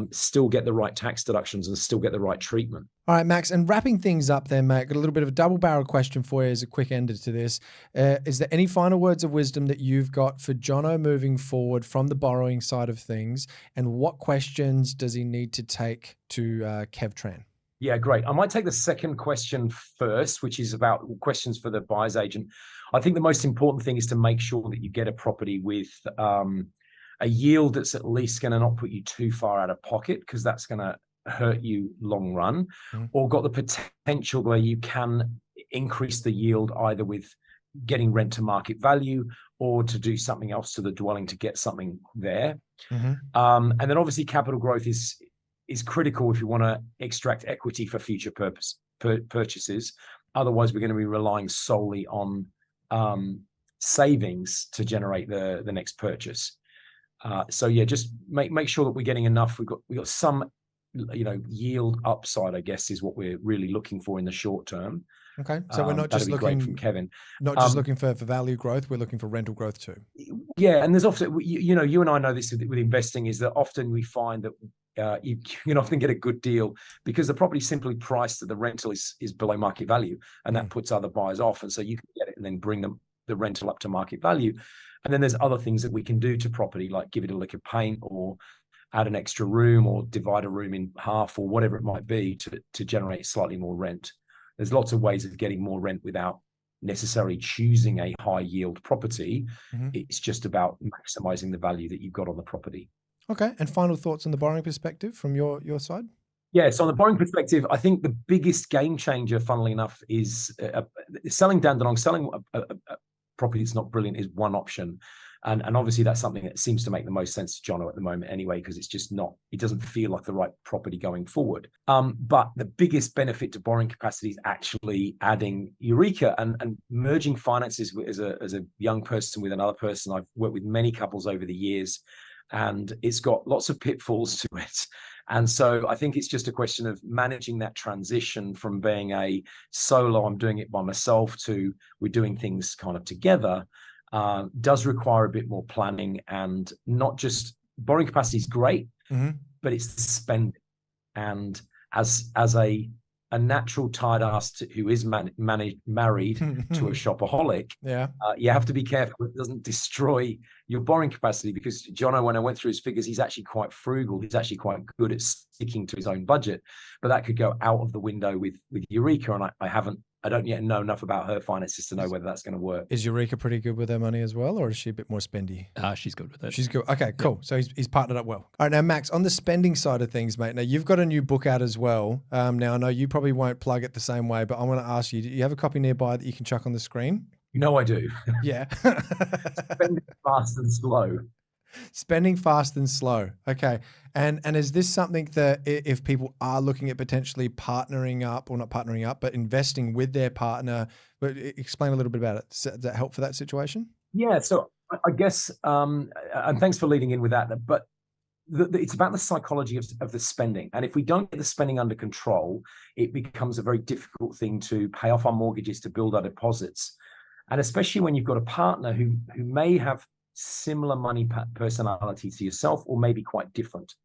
still get the right tax deductions and still get the right treatment. All right, Max, and wrapping things up then, mate, got a little bit of a double-barrel question for you as a quick ender to this. Is there any final words of wisdom that you've got for Jono moving forward from the borrowing side of things, and what questions does he need to take to Kev Tran? Yeah, great. I might take the second question first, which is about questions for the buyer's agent. I think the most important thing is to make sure that you get a property with a yield that's at least going to not put you too far out of pocket, because that's going to hurt you long run, or got the potential where you can increase the yield either with getting rent to market value or to do something else to the dwelling to get something there. And then obviously capital growth is critical if you want to extract equity for future purchases. Otherwise, we're going to be relying solely on savings to generate the next purchase. So yeah, just make sure that we're getting enough. We've got some, yield upside, I guess, is what we're really looking for in the short term. Okay, so we're not just looking from Kevin, not just looking for value growth. We're looking for rental growth too. Yeah, and there's often, you and I know this with investing, is that often we find that you can often get a good deal because the property is simply priced that the rental is below market value, and that puts other buyers off, and so you can get it and then bring the rental up to market value. And then there's other things that we can do to property, like give it a lick of paint or add an extra room or divide a room in half or whatever it might be to generate slightly more rent. There's lots of ways of getting more rent without necessarily choosing a high yield property. It's just about maximizing the value that you've got on the property. Okay. And final thoughts on the borrowing perspective from your side? Yeah, so on the borrowing perspective, I think the biggest game changer, funnily enough, is selling Dandenong. Selling a property that's not brilliant is one option. And obviously that's something that seems to make the most sense to Jono at the moment anyway, because it's just not, it doesn't feel like the right property going forward. But the biggest benefit to borrowing capacity is actually adding Eureka and merging finances as a young person with another person. I've worked with many couples over the years, and it's got lots of pitfalls to it. And so I think it's just a question of managing that transition from being a solo, I'm doing it by myself, to we're doing things kind of together, does require a bit more planning, and not just borrowing capacity is great, but it's the spending. And as a natural tight ass who is married to a shopaholic, you have to be careful it doesn't destroy your borrowing capacity, because Jono, when I went through his figures, he's actually quite frugal. He's actually quite good at sticking to his own budget, but that could go out of the window with Eureka. And I don't yet know enough about her finances to know whether that's going to work. Is Eureka pretty good with her money as well, or is she a bit more spendy? She's good with it. She's good. Okay, cool. Yep. So he's partnered up well. All right, now Max, on the spending side of things, mate. Now you've got a new book out as well. Now I know you probably won't plug it the same way, but I'm going to ask you: do you have a copy nearby that you can chuck on the screen? No, I do. Yeah. Spending fast and slow. Spending fast and slow. Okay. And is this something that if people are looking at potentially partnering up, or not partnering up, but investing with their partner, but explain a little bit about it. Does that help for that situation? Yeah. So I guess, and thanks for leading in with that, but it's about the psychology of the spending. And if we don't get the spending under control, it becomes a very difficult thing to pay off our mortgages, to build our deposits. And especially when you've got a partner who may have similar money personality to yourself, or maybe quite different.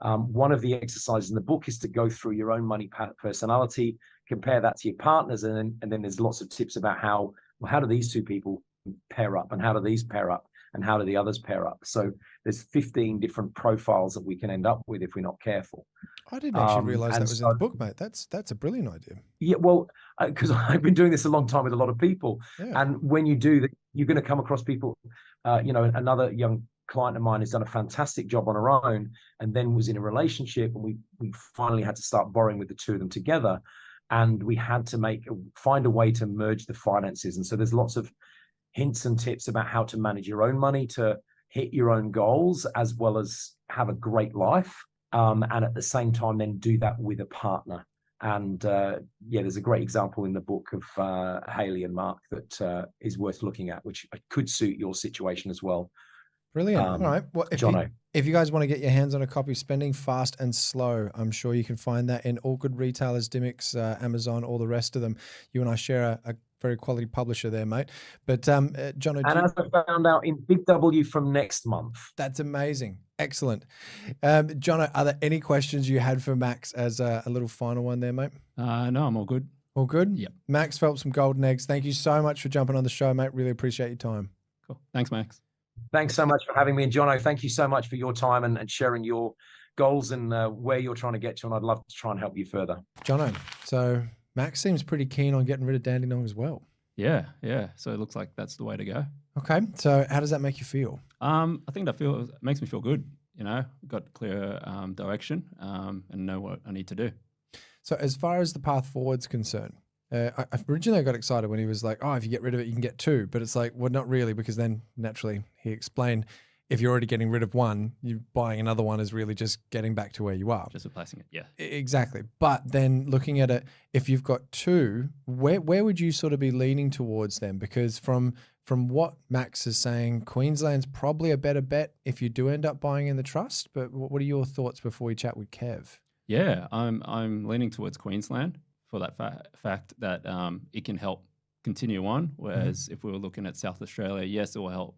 One of the exercises in the book is to go through your own money personality, compare that to your partner's, and then there's lots of tips about how do these two people pair up, and how do these pair up, and how do the others pair up. So there's 15 different profiles that we can end up with if we're not careful. I didn't actually realize that was in the book, mate. That's a brilliant idea. Yeah, well, because I've been doing this a long time with a lot of people, and when you do that, you're going to come across people. Another young client of mine has done a fantastic job on her own, and then was in a relationship, and we finally had to start borrowing with the two of them together, and we had to find a way to merge the finances. And so there's lots of hints and tips about how to manage your own money to hit your own goals, as well as have a great life. And at the same time, then do that with a partner. And there's a great example in the book of Haley and Mark that is worth looking at, which could suit your situation as well. Brilliant. All right. Well, if you guys want to get your hands on a copy, Spending Fast and Slow, I'm sure you can find that in all good retailers, Dymocks, Amazon, all the rest of them. You and I share a very quality publisher there, mate. But Jono, and as I found out, in Big W from next month. That's amazing. Excellent. Jono, are there any questions you had for Max as a little final one there, mate? No, I'm all good. All good? Yep. Max Phelps from Golden Eggs, thank you so much for jumping on the show, mate. Really appreciate your time. Cool. Thanks, Max. Thanks so much for having me. And Jono, thank you so much for your time and sharing your goals and where you're trying to get to. And I'd love to try and help you further. Jono, so Max seems pretty keen on getting rid of Dandenong as well. Yeah. So it looks like that's the way to go. Okay. So how does that make you feel? I think it makes me feel good. Got clear direction and know what I need to do. So as far as the path forward's concerned, I originally got excited when he was like, oh, if you get rid of it, you can get two. But it's like, well, not really, because then naturally he explained, if you're already getting rid of one, you buying another one is really just getting back to where you are. Just replacing it, yeah. Exactly. But then looking at it, if you've got two, where would you sort of be leaning towards then? Because from what Max is saying, Queensland's probably a better bet if you do end up buying in the trust. But what are your thoughts before we chat with Kev? Yeah, I'm leaning towards Queensland for that fact that it can help continue on. Whereas if we were looking at South Australia, yes, it will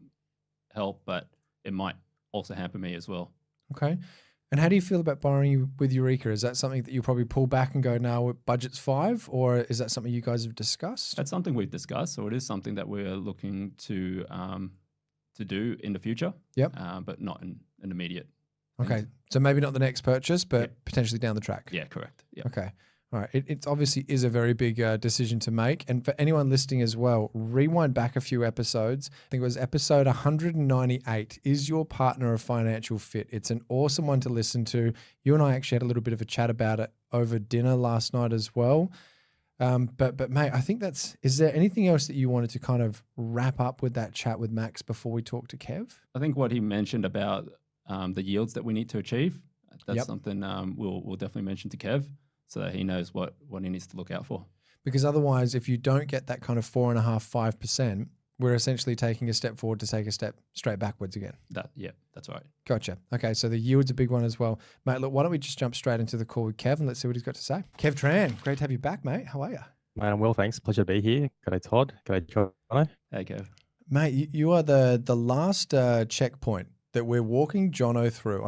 help, but it might also hamper me as well. Okay. And how do you feel about borrowing with Eureka? Is that something that you probably pull back and go, now budget's 5, or is that something you guys have discussed? That's something we've discussed. So it is something that we're looking to do in the future. Yep. But not in an immediate. Okay. Things. So maybe not the next purchase, but potentially down the track. Yeah, correct. Yep. Okay. All right. It obviously is a very big decision to make. And for anyone listening as well, rewind back a few episodes. I think it was episode 198, Is Your Partner a Financial Fit? It's an awesome one to listen to. You and I actually had a little bit of a chat about it over dinner last night as well. But mate, I think is there anything else that you wanted to kind of wrap up with that chat with Max before we talk to Kev? I think what he mentioned about the yields that we need to achieve, that's something we'll definitely mention to Kev, so that he knows what he needs to look out for. Because otherwise, if you don't get that kind of 4.5%, 5%, we're essentially taking a step forward to take a step straight backwards again. That's right. Gotcha. Okay, so the yield's a big one as well. Mate, look, why don't we just jump straight into the call with Kev and let's see what he's got to say. Kev Tran, great to have you back, mate. How are you? Mate, I'm well, thanks. Pleasure to be here. G'day, Todd. G'day, Jono. Hey, Kev. Mate, you are the last checkpoint that we're walking Jono through.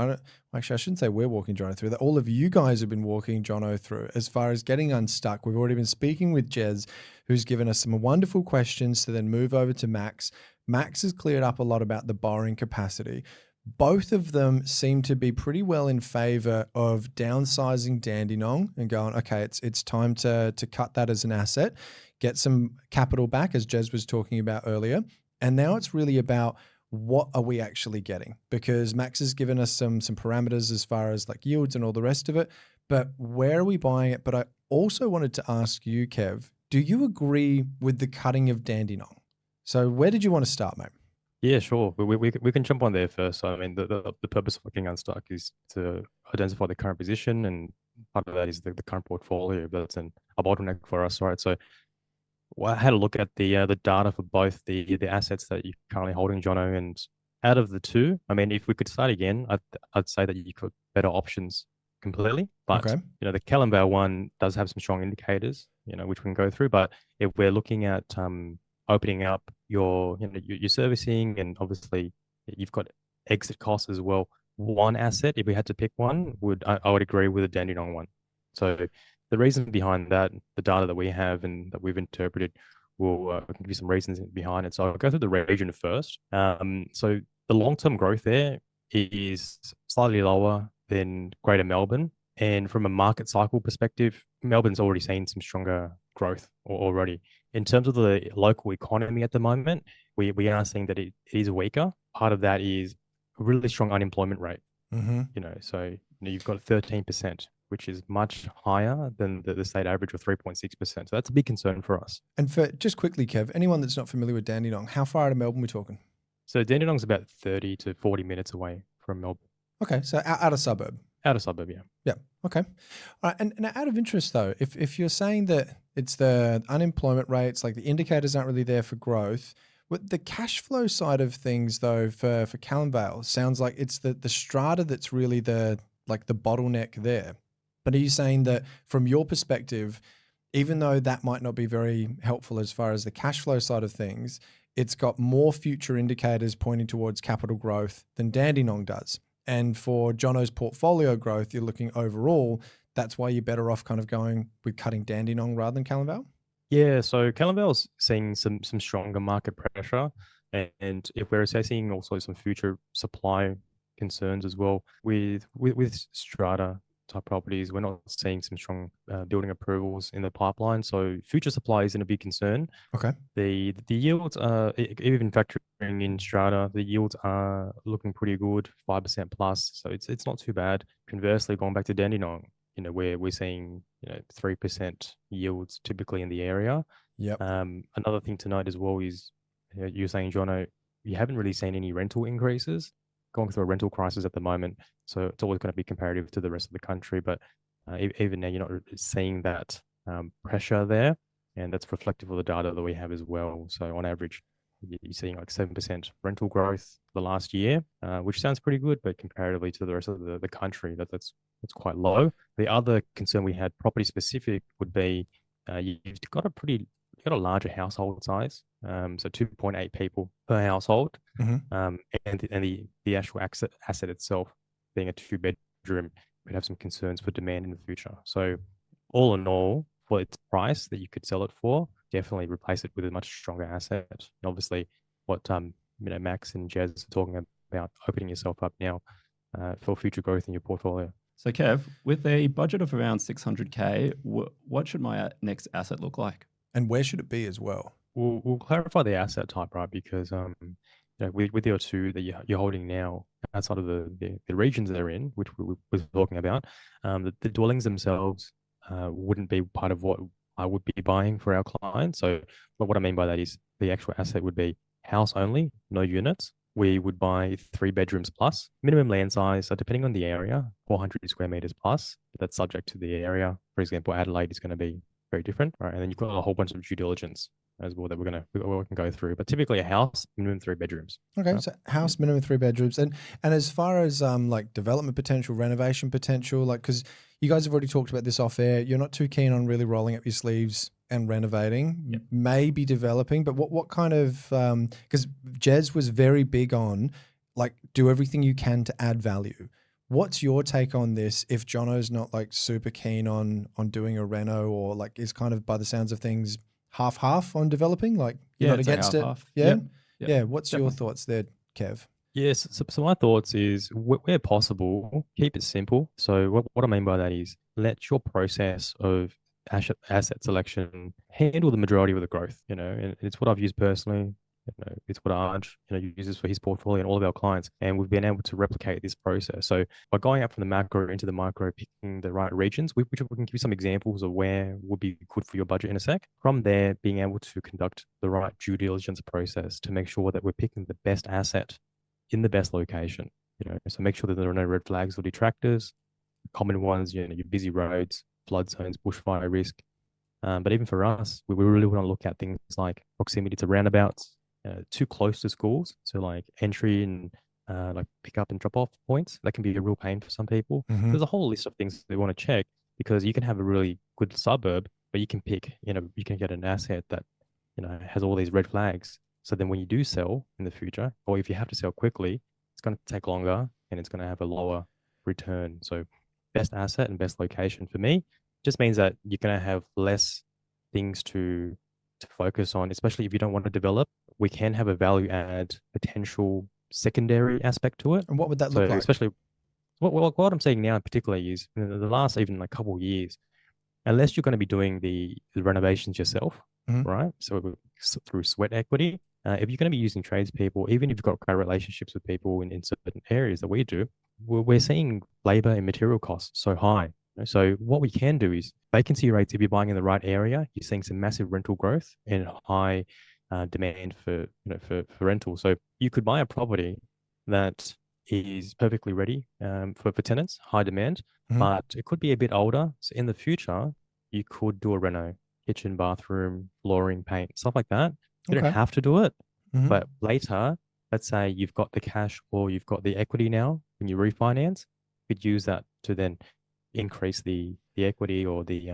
I shouldn't say we're walking Jono through, that all of you guys have been walking Jono through as far as getting unstuck. We've already been speaking with Jez, who's given us some wonderful questions to then move over to Max. Max has cleared up a lot about the borrowing capacity. Both of them seem to be pretty well in favor of downsizing Dandenong and going, okay, it's time to cut that as an asset, get some capital back, as Jez was talking about earlier. And now it's really about what are we actually getting? Because Max has given us some parameters as far as like yields and all the rest of it, but where are we buying it? But I also wanted to ask you, Kev, do you agree with the cutting of Dandenong? So where did you want to start, mate? Yeah, sure. We can jump on there first. So, I mean, the purpose of looking Unstuck is to identify the current position, and part of that is the current portfolio. That's a bottleneck for us, right? So, I had a look at the data for both the assets that you're currently holding, Jono, and out of the two, I mean, if we could start again, I'd say that you could better options completely. But Okay. the Kellenvale one does have some strong indicators, which we can go through. But if we're looking at opening up your servicing, and obviously you've got exit costs as well. One asset, if we had to pick one, I would agree with the Dandenong one. So the reason behind that, the data that we have and that we've interpreted, will give you some reasons behind it. So I'll go through the region first. So the long-term growth there is slightly lower than Greater Melbourne. And from a market cycle perspective, Melbourne's already seen some stronger growth already. In terms of the local economy at the moment, we are seeing that it is weaker. Part of that is a really strong unemployment rate. Mm-hmm. So you've got 13%, which is much higher than the state average of 3.6%. So that's a big concern for us. And for just quickly, Kev, anyone that's not familiar with Dandenong, how far out of Melbourne are we talking? So Dandenong's about 30 to 40 minutes away from Melbourne. Okay, so out of suburb. Out of suburb, yeah. Yeah. Okay. All right. And out of interest though, if you're saying that it's the unemployment rates, like the indicators aren't really there for growth, but the cash flow side of things though for Kellenvale sounds like it's the strata that's really the bottleneck there. But are you saying that from your perspective, even though that might not be very helpful as far as the cash flow side of things, it's got more future indicators pointing towards capital growth than Dandenong does? And for Jono's portfolio growth, you're looking overall, that's why you're better off kind of going with cutting Dandenong rather than Kellenvale? Yeah, so Kellenvale's seeing some stronger market pressure. And if we're assessing also some future supply concerns as well, with strata type properties, we're not seeing some strong building approvals in the pipeline. So future supply isn't a big concern. Okay. The yields are, even factoring in strata, the yields are looking pretty good, 5% plus. So it's not too bad. Conversely, going back to Dandenong, where we're seeing 3% yields typically in the area. Yep. Another thing to note as well is you're saying, Jono, you haven't really seen any rental increases. Going through a rental crisis at the moment, so it's always going to be comparative to the rest of the country. But even now, you're not seeing that pressure there, and that's reflective of the data that we have as well. So on average, you're seeing like 7% rental growth the last year, which sounds pretty good, but comparatively to the rest of the country, that's quite low. The other concern we had, property specific, would be you've got a larger household size, so 2.8 people per household, Mm-hmm. and the actual asset itself being a 2-bedroom could have some concerns for demand in the future. So all in all, for its price that you could sell it for, definitely replace it with a much stronger asset. And obviously, what Max and Jez are talking about, opening yourself up now for future growth in your portfolio. So Kev, with a budget of around 600K, what should my next asset look like? And where should it be as well? We'll clarify the asset type, right? Because with your two that you're holding now outside of the regions they're in, which we were talking about, the dwellings themselves wouldn't be part of what I would be buying for our clients. So what I mean by that is the actual asset would be house only, no units. We would buy 3 bedrooms plus, minimum land size, so depending on the area, 400 square meters plus, but that's subject to the area. For example, Adelaide is going to be very different, right? And then you've got a whole bunch of due diligence as well that we can go through. But typically a house, minimum 3 bedrooms. Okay, right? so house minimum 3 bedrooms, and as far as like development potential, renovation potential, like because you guys have already talked about this off air, you're not too keen on really rolling up your sleeves and renovating, maybe developing, but what kind of because Jez was very big on like do everything you can to add value. What's your take on this if Jono's not like super keen on doing a reno or like is kind of by the sounds of things half on developing? Like you're not it's a against it? half-half. Yeah? Yep, Yeah. What's your definitely. thoughts there, Kev? Yes. So my thoughts is where possible, keep it simple. So what I mean by that is let your process of asset selection handle the majority of the growth, and it's what I've used personally. It's what Arj, uses for his portfolio and all of our clients. And we've been able to replicate this process. So by going up from the macro into the micro, picking the right regions, which we can give you some examples of where would be good for your budget in a sec. From there, being able to conduct the right due diligence process to make sure that we're picking the best asset in the best location, so make sure that there are no red flags or detractors. Common ones, your busy roads, flood zones, bushfire risk. But even for us, we really want to look at things like proximity to roundabouts, too close to schools. So like entry and like pick up and drop off points, that can be a real pain for some people. Mm-hmm. There's a whole list of things they want to check because you can have a really good suburb, but you can pick, you can get an asset that, has all these red flags. So then when you do sell in the future, or if you have to sell quickly, it's going to take longer and it's going to have a lower return. So best asset and best location for me just means that you're going to have less things to focus on, especially if you don't want to develop. We can have a value add potential secondary aspect to it. And what would that look like? Especially what I'm saying now in particular is in the last even like couple of years, unless you're going to be doing the renovations yourself, right? So through sweat equity, if you're going to be using tradespeople, even if you've got great relationships with people in certain areas that we do, we're seeing labor and material costs so high. So what we can do is vacancy rates, if you're buying in the right area, you're seeing some massive rental growth and high demand for rental. So you could buy a property that is perfectly ready for tenants, high demand, but it could be a bit older. So in the future, you could do a reno, kitchen, bathroom, flooring, paint, stuff like that. You don't have to do it, but later, let's say you've got the cash or you've got the equity now when you refinance, you could use that to then increase the equity or the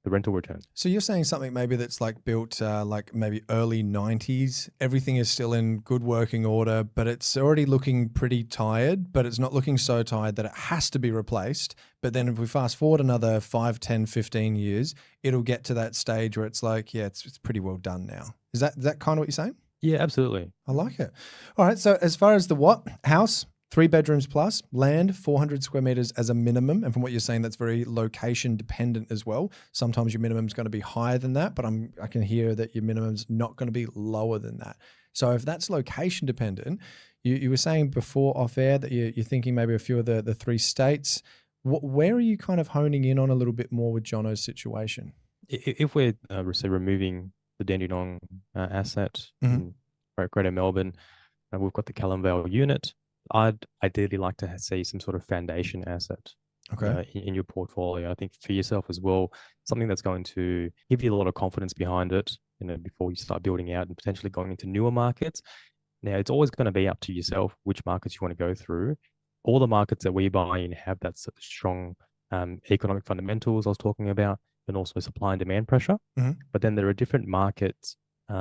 rental return. So you're saying something maybe that's like built like maybe early 90s, everything is still in good working order, but it's already looking pretty tired, but it's not looking so tired that it has to be replaced. But then if we fast forward another 5, 10, 15 years, it'll get to that stage where it's like, yeah, it's pretty well done now. Is that kind of what you're saying? Yeah, absolutely. I like it. All right. So as far as the house, 3 bedrooms plus, land, 400 square meters as a minimum. And from what you're saying, that's very location dependent as well. Sometimes your minimum is going to be higher than that, but I can hear that your minimum's not going to be lower than that. So if that's location dependent, you were saying before off air that you're thinking maybe a few of the 3 states. Where are you kind of honing in on a little bit more with Jono's situation? If we're removing the Dandenong asset in Greater Melbourne, we've got the Callumvale unit. I'd ideally like to see some sort of foundation asset in your portfolio. I think for yourself as well, something that's going to give you a lot of confidence behind it, before you start building out and potentially going into newer markets. Now, it's always going to be up to yourself which markets you want to go through. All the markets that we buy in have that sort of strong economic fundamentals I was talking about, and also supply and demand pressure. But then there are different markets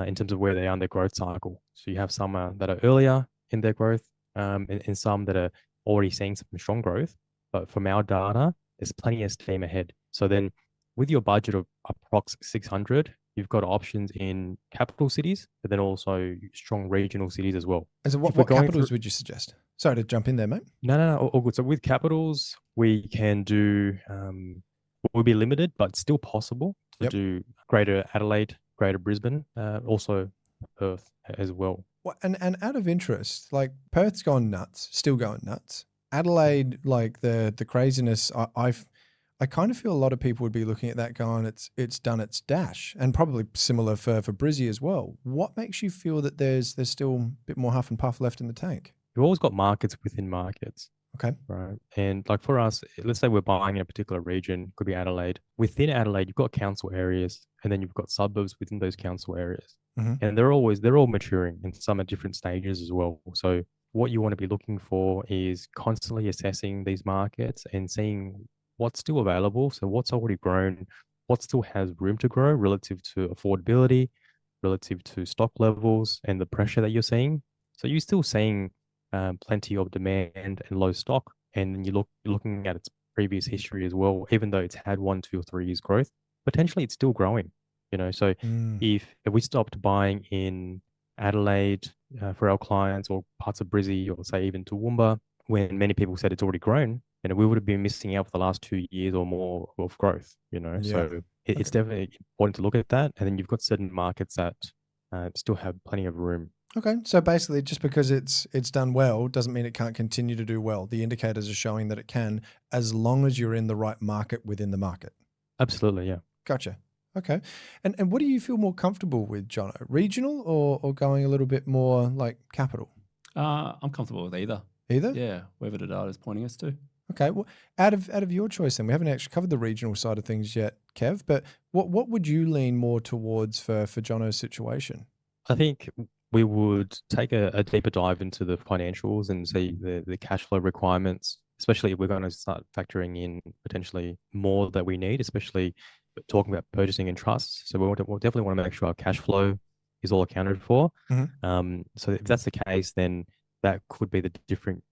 in terms of where they are in their growth cycle. So you have some that are earlier in their growth, and some that are already seeing some strong growth. But from our data, there's plenty of steam ahead. So then with your budget of approx 600, you've got options in capital cities, but then also strong regional cities as well. And so what capitals would you suggest? Sorry to jump in there, mate. No, all good. So with capitals, we can do, we'll be limited, but still possible to do Greater Adelaide, Greater Brisbane, also Perth as well. And out of interest, like Perth's gone nuts, still going nuts. Adelaide, like the craziness, I kind of feel a lot of people would be looking at that going, it's done its dash, and probably similar for Brizzy as well. What makes you feel that there's still a bit more huff and puff left in the tank? You've always got markets within markets. Okay. Right. And like for us, let's say we're buying in a particular region, could be Adelaide. Within Adelaide, you've got council areas and then you've got suburbs within those council areas. Mm-hmm. And they're all maturing and some at different stages as well. So what you want to be looking for is constantly assessing these markets and seeing what's still available. So what's already grown, what still has room to grow relative to affordability, relative to stock levels and the pressure that you're seeing. So you're still seeing plenty of demand and low stock, and then you're looking at its previous history as well. Even though it's had 1, 2, or 3 years growth, potentially it's still growing. So if we stopped buying in Adelaide for our clients or parts of Brizzy or say even Toowoomba, when many people said it's already grown, we would have been missing out for the last 2 years or more of growth. Yeah. So it's definitely important to look at that, and then you've got certain markets that still have plenty of room. Okay, so basically, just because it's done well doesn't mean it can't continue to do well. The indicators are showing that it can, as long as you're in the right market within the market. Absolutely, yeah. Gotcha. Okay, and what do you feel more comfortable with, Jono? Regional or going a little bit more like capital? I'm comfortable with either. Either? Yeah, wherever the data is pointing us to. Okay, well, out of your choice, then we haven't actually covered the regional side of things yet, Kev. But what would you lean more towards for Jono's situation? I think we would take a deeper dive into the financials and see the cash flow requirements, especially if we're going to start factoring in potentially more that we need, especially talking about purchasing and trusts. So we'll definitely want to make sure our cash flow is all accounted for. Mm-hmm. So if that's the case, then that could be the different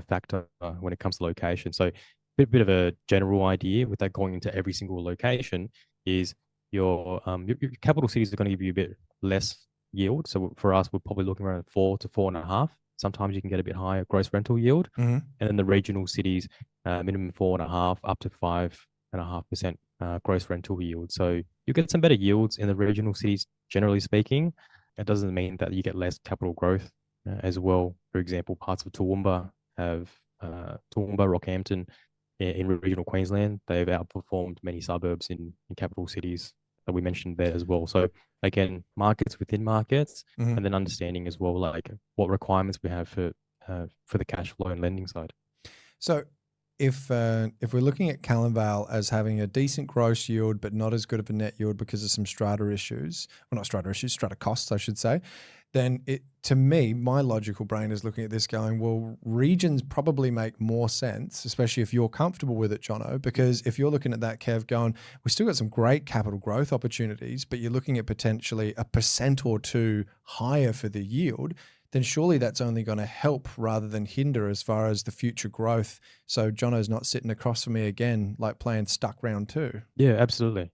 factor when it comes to location. So a bit of a general idea without going into every single location is your capital cities are going to give you a bit less yield. So for us, we're probably looking around 4 to 4.5. Sometimes you can get a bit higher gross rental yield. Mm-hmm. And then the regional cities, minimum 4.5 up to 5.5% gross rental yield. So you get some better yields in the regional cities, generally speaking. It doesn't mean that you get less capital growth as well. For example, parts of Toowoomba have Toowoomba, Rockhampton in regional Queensland. They've outperformed many suburbs in capital cities that we mentioned there as well. So again, markets within markets, Mm-hmm. and then understanding as well, like what requirements we have for the cash flow and lending side. So if we're looking at Callanvale as having a decent gross yield, but not as good of a net yield because of some strata issues, well, not strata issues, strata costs, I should say, then to me, my logical brain is looking at this going, well, regions probably make more sense, especially if you're comfortable with it, Jono, because if you're looking at that, Kev, going, we've still got some great capital growth opportunities, but you're looking at potentially 1% or 2% higher for the yield, then surely that's only going to help rather than hinder as far as the future growth. So Jono's not sitting across from me again, like playing stuck round 2. Yeah, absolutely.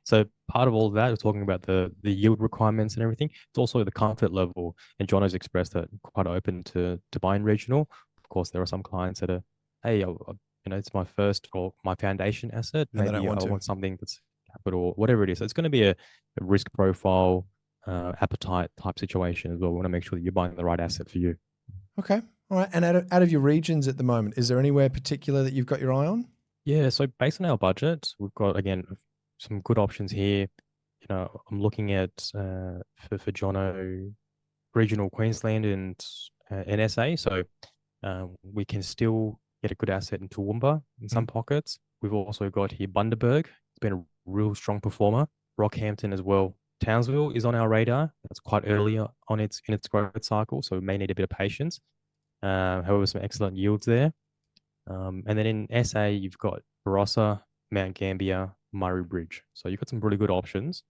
So part of all of that, we're talking about the yield requirements and everything. It's also the comfort level. And Jono's expressed that quite open to buying regional. Of course, there are some clients that are, hey, it's my first or my foundation asset. And they Maybe don't I want want something that's capital, whatever it is. So it's going to be a risk profile, appetite type situation as well. We want to make sure that you're buying the right asset for you. Okay. All right. And out of your regions at the moment, is there anywhere particular that you've got your eye on? Yeah. So based on our budget, we've got, again, some good options here. I'm looking at for Jono, regional Queensland and NSA. So we can still get a good asset in Toowoomba in some pockets. We've also got here Bundaberg. It's been a real strong performer. Rockhampton as well. Townsville is on our radar. That's quite early on in its growth cycle, so we may need a bit of patience. However, some excellent yields there. And then in SA, you've got Barossa, Mount Gambier, Murray Bridge. So you've got some really good options,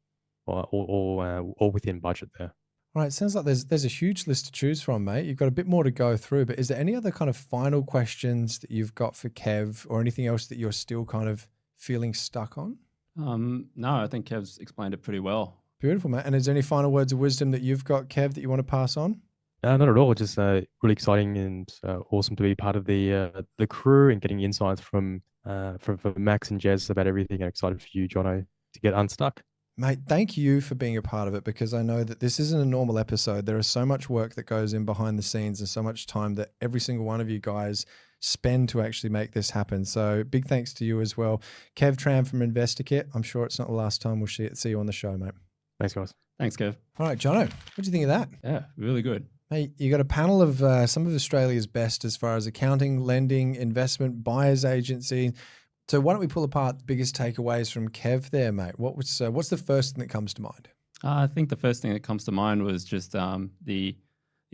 all within budget there. All right. Sounds like there's a huge list to choose from, mate. You've got a bit more to go through, but is there any other kind of final questions that you've got for Kev or anything else that you're still kind of feeling stuck on? No, I think Kev's explained it pretty well. Beautiful, mate. And is there any final words of wisdom that you've got, Kev, that you want to pass on? Not at all. Just really exciting and awesome to be part of the crew and getting insights from Max and Jez about everything. I'm excited for you, Jono, to get unstuck. Mate, thank you for being a part of it, because I know that this isn't a normal episode. There is so much work that goes in behind the scenes and so much time that every single one of you guys spend to actually make this happen. So big thanks to you as well. Kev Tran from InvestorKit. I'm sure it's not the last time we'll see you on the show, mate. Thanks, guys. Thanks, Kev. All right, Jono, what do you think of that? Yeah, really good. Hey, you got a panel of some of Australia's best as far as accounting, lending, investment, buyer's agency. So why don't we pull apart the biggest takeaways from Kev there, mate? What's the first thing that comes to mind? I think the first thing that comes to mind was just the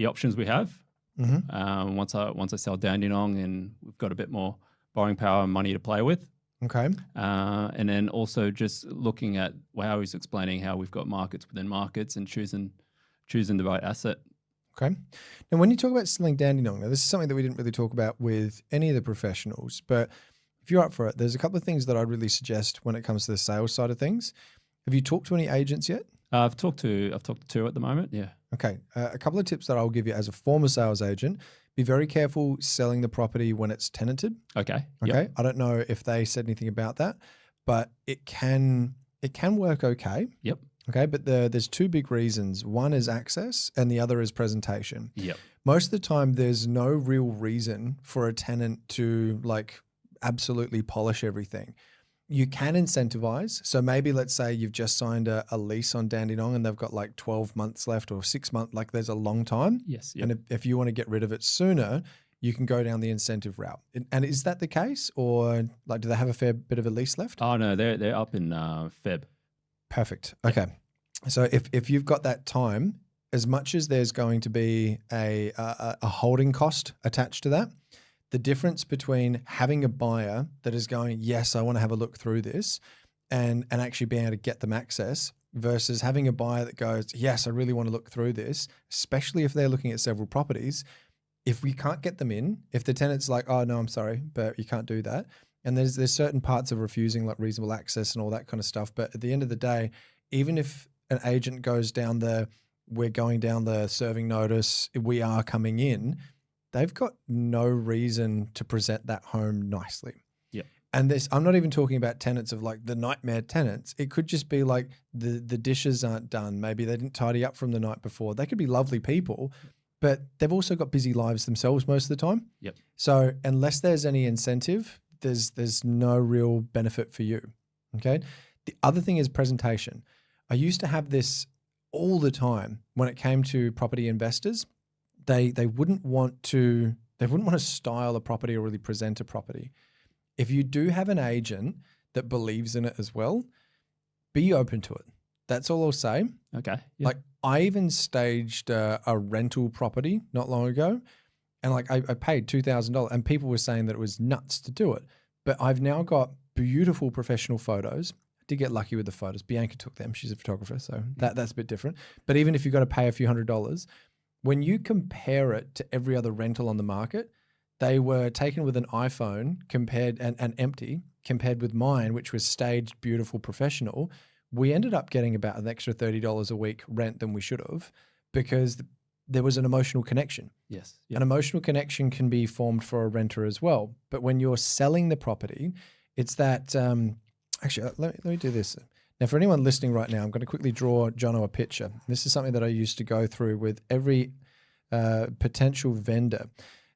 options we have. Mm-hmm. Once I sell Dandenong and we've got a bit more borrowing power and money to play with. Okay. And then also just looking at how he's explaining how we've got markets within markets and choosing the right asset. Okay. Now, when you talk about selling Dandenong, now this is something that we didn't really talk about with any of the professionals, but if you're up for it, there's a couple of things that I'd really suggest when it comes to the sales side of things. Have you talked to any agents yet? I've talked to 2 at the moment. Yeah. Okay. A couple of tips that I'll give you as a former sales agent. Be very careful selling the property when it's tenanted. Okay. Okay. Yep. I don't know if they said anything about that, but it can work okay. Yep. Okay. But there's 2 big reasons. One is access and the other is presentation. Yep. Most of the time, there's no real reason for a tenant to like absolutely polish everything. You can incentivize. So maybe let's say you've just signed a lease on Dandenong and they've got like 12 months left or 6 months, like there's a long time. Yes. Yep. And if you want to get rid of it sooner, you can go down the incentive route. And is that the case, or like do they have a fair bit of a lease left? Oh no, they're up in Feb. Perfect. Okay. So if you've got that time, as much as there's going to be a holding cost attached to that, the difference between having a buyer that is going, yes, I want to have a look through this, and actually being able to get them access versus having a buyer that goes, yes, I really want to look through this, especially if they're looking at several properties. If we can't get them in, if the tenant's like, oh no, I'm sorry, but you can't do that. And there's certain parts of refusing, like reasonable access and all that kind of stuff. But at the end of the day, even if an agent goes down we're going down the serving notice, we are coming in, they've got no reason to present that home nicely. Yep. And I'm not even talking about tenants of like the nightmare tenants. It could just be like the dishes aren't done. Maybe they didn't tidy up from the night before. They could be lovely people, but they've also got busy lives themselves most of the time. Yep. So unless there's any incentive, there's no real benefit for you. Okay. The other thing is presentation. I used to have this all the time when it came to property investors. They wouldn't want to style a property or really present a property. If you do have an agent that believes in it as well, be open to it. That's all I'll say. Okay. Yeah. Like I even staged a rental property not long ago, and like I paid $2,000, and people were saying that it was nuts to do it. But I've now got beautiful professional photos. I did get lucky with the photos. Bianca took them. She's a photographer, so that's a bit different. But even if you've got to pay a few $100s, when you compare it to every other rental on the market, they were taken with an iPhone compared and empty compared with mine, which was staged, beautiful, professional. We ended up getting about an extra $30 a week rent than we should have because there was an emotional connection. Yes. Yep. An emotional connection can be formed for a renter as well. But when you're selling the property, it's that actually, let me do this. Now, for anyone listening right now, I'm going to quickly draw Jono a picture. This is something that I used to go through with every potential vendor.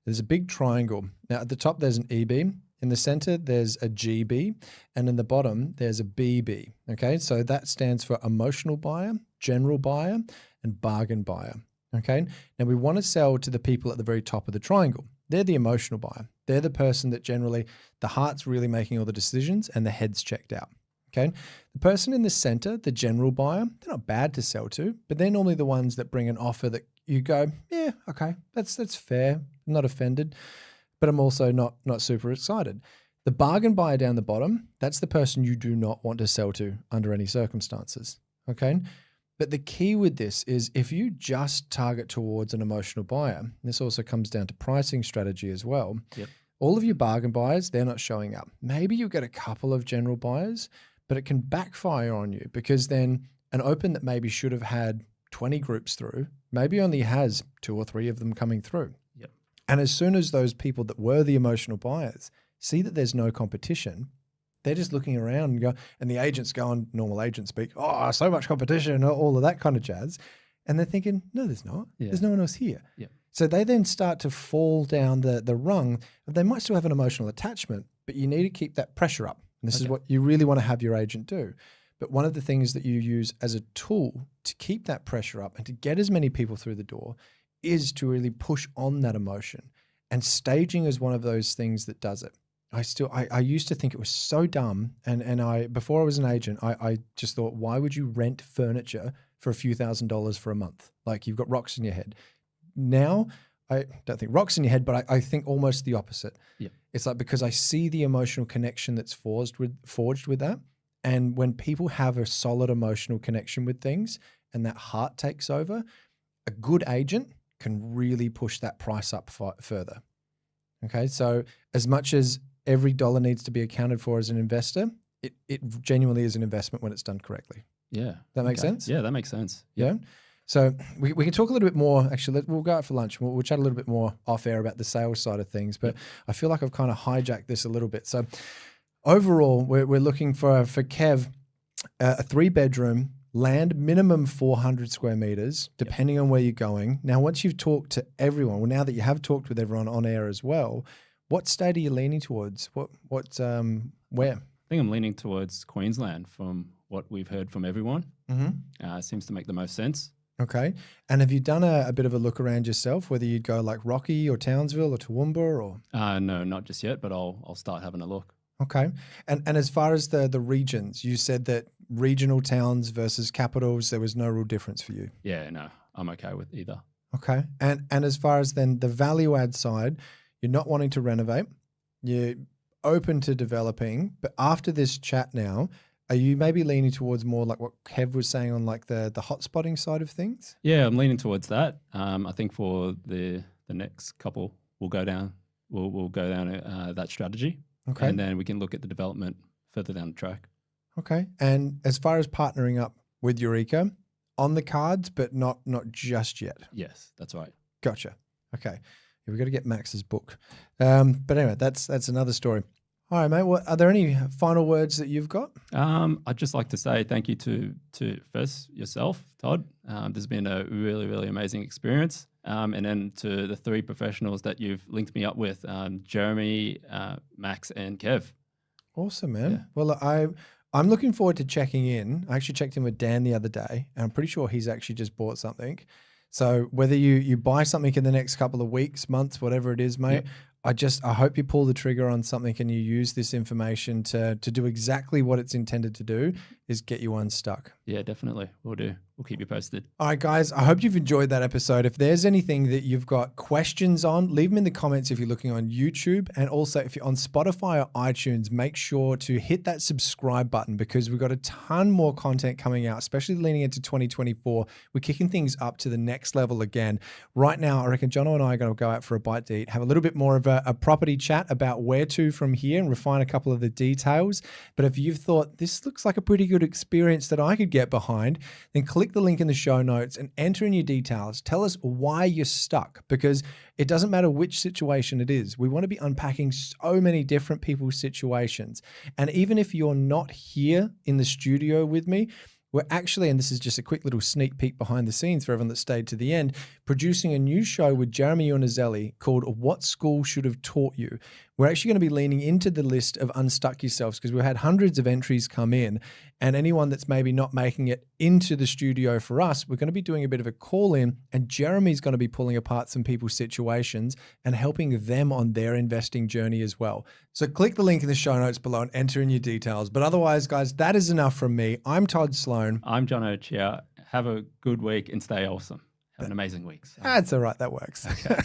There's a big triangle. Now, at the top, there's an E-beam. In the center, there's a GB. And in the bottom, there's a BB. Okay, so that stands for emotional buyer, general buyer, and bargain buyer. Okay, now we want to sell to the people at the very top of the triangle. They're the emotional buyer. They're the person that generally the heart's really making all the decisions and the head's checked out. Okay. The person in the center, the general buyer, they're not bad to sell to, but they're normally the ones that bring an offer that you go, yeah, okay, that's fair. I'm not offended, but I'm also not super excited. The bargain buyer down the bottom, that's the person you do not want to sell to under any circumstances. Okay. But the key with this is if you just target towards an emotional buyer, this also comes down to pricing strategy as well. Yep. All of your bargain buyers, they're not showing up. Maybe you get a couple of general buyers, but it can backfire on you because then an open that maybe should have had 20 groups through, maybe only has 2 or 3 of them coming through. Yep. And as soon as those people that were the emotional buyers see that there's no competition, they're just looking around and the agents go on normal agent speak, oh, so much competition, all of that kind of jazz. And they're thinking, no, there's not. Yeah. There's no one else here. Yep. So they then start to fall down the rung. They might still have an emotional attachment, but you need to keep that pressure up. And this is what you really want to have your agent do. But one of the things that you use as a tool to keep that pressure up and to get as many people through the door is to really push on that emotion. And staging is one of those things that does it. I used to think it was so dumb. And before I was an agent, I just thought, why would you rent furniture for a few $1,000s for a month? Like, you've got rocks in your head. Now, I don't think rocks in your head, but I think almost the opposite. Yeah. It's like, because I see the emotional connection that's forged with that. And when people have a solid emotional connection with things and that heart takes over, a good agent can really push that price up further. Okay. So as much as every dollar needs to be accounted for as an investor, it genuinely is an investment when it's done correctly. Yeah. That makes sense? Yeah, that makes sense. Yeah. So we can talk a little bit more. Actually, we'll go out for lunch. We'll chat a little bit more off air about the sales side of things. But I feel like I've kind of hijacked this a little bit. So overall, we're looking for Kev a 3-bedroom land, minimum 400 square meters, depending on where you're going. Now, once you've talked to everyone, well, now that you have talked with everyone on air as well, what state are you leaning towards? Where? I think I'm leaning towards Queensland from what we've heard from everyone. Mm-hmm. Seems to make the most sense. Okay. And have you done a bit of a look around yourself, whether you'd go like Rocky or Townsville or Toowoomba or? No, not just yet, but I'll start having a look. Okay. And as far as the regions, you said that regional towns versus capitals, there was no real difference for you. Yeah, no, I'm okay with either. Okay. And as far as then the value add side, you're not wanting to renovate, you're open to developing, but after this chat now, are you maybe leaning towards more like what Kev was saying on like the hotspotting side of things? Yeah, I'm leaning towards that. I think for the next couple, we'll go down that strategy. Okay. And then we can look at the development further down the track. Okay. And as far as partnering up with Eureka, on the cards, but not just yet. Yes, that's right. Gotcha. Okay. Yeah, we've got to get Max's book. But anyway, that's another story. All right, mate. Are there any final words that you've got? I'd just like to say thank you to first yourself, Todd. This has been a really, really amazing experience. And then to the 3 professionals that you've linked me up with, Jeremy, Max, and Kev. Awesome, man. Yeah. Well, I'm looking forward to checking in. I actually checked in with Dan the other day, and I'm pretty sure he's actually just bought something. So whether you buy something in the next couple of weeks, months, whatever it is, mate, I hope you pull the trigger on something and you use this information to do exactly what it's intended to do, is get you unstuck. Yeah, definitely. We'll do. We'll keep you posted. All right, guys, I hope you've enjoyed that episode. If there's anything that you've got questions on, leave them in the comments if you're looking on YouTube. And also if you're on Spotify or iTunes, make sure to hit that subscribe button because we've got a ton more content coming out, especially leaning into 2024. We're kicking things up to the next level again. Right now, I reckon Jono and I are going to go out for a bite to eat, have a little bit more of a property chat about where to from here and refine a couple of the details. But if you've thought this looks like a pretty good experience that I could get behind, then click the link in the show notes and enter in your details. Tell us why you're stuck, because it doesn't matter which situation it is. We want to be unpacking so many different people's situations. And even if you're not here in the studio with me, we're actually, and this is just a quick little sneak peek behind the scenes for everyone that stayed to the end, producing a new show with Jeremy Iannuzzelli called What School Should Have Taught You. We're actually going to be leaning into the list of Unstuck Yourselves because we've had hundreds of entries come in, and anyone that's maybe not making it into the studio for us, we're going to be doing a bit of a call in, and Jeremy's going to be pulling apart some people's situations and helping them on their investing journey as well. So click the link in the show notes below and enter in your details. But otherwise, guys, that is enough from me. I'm Todd Sloan. I'm Jono Cheah. Have a good week and stay awesome. Have an amazing week. So. That's all right. That works. Okay.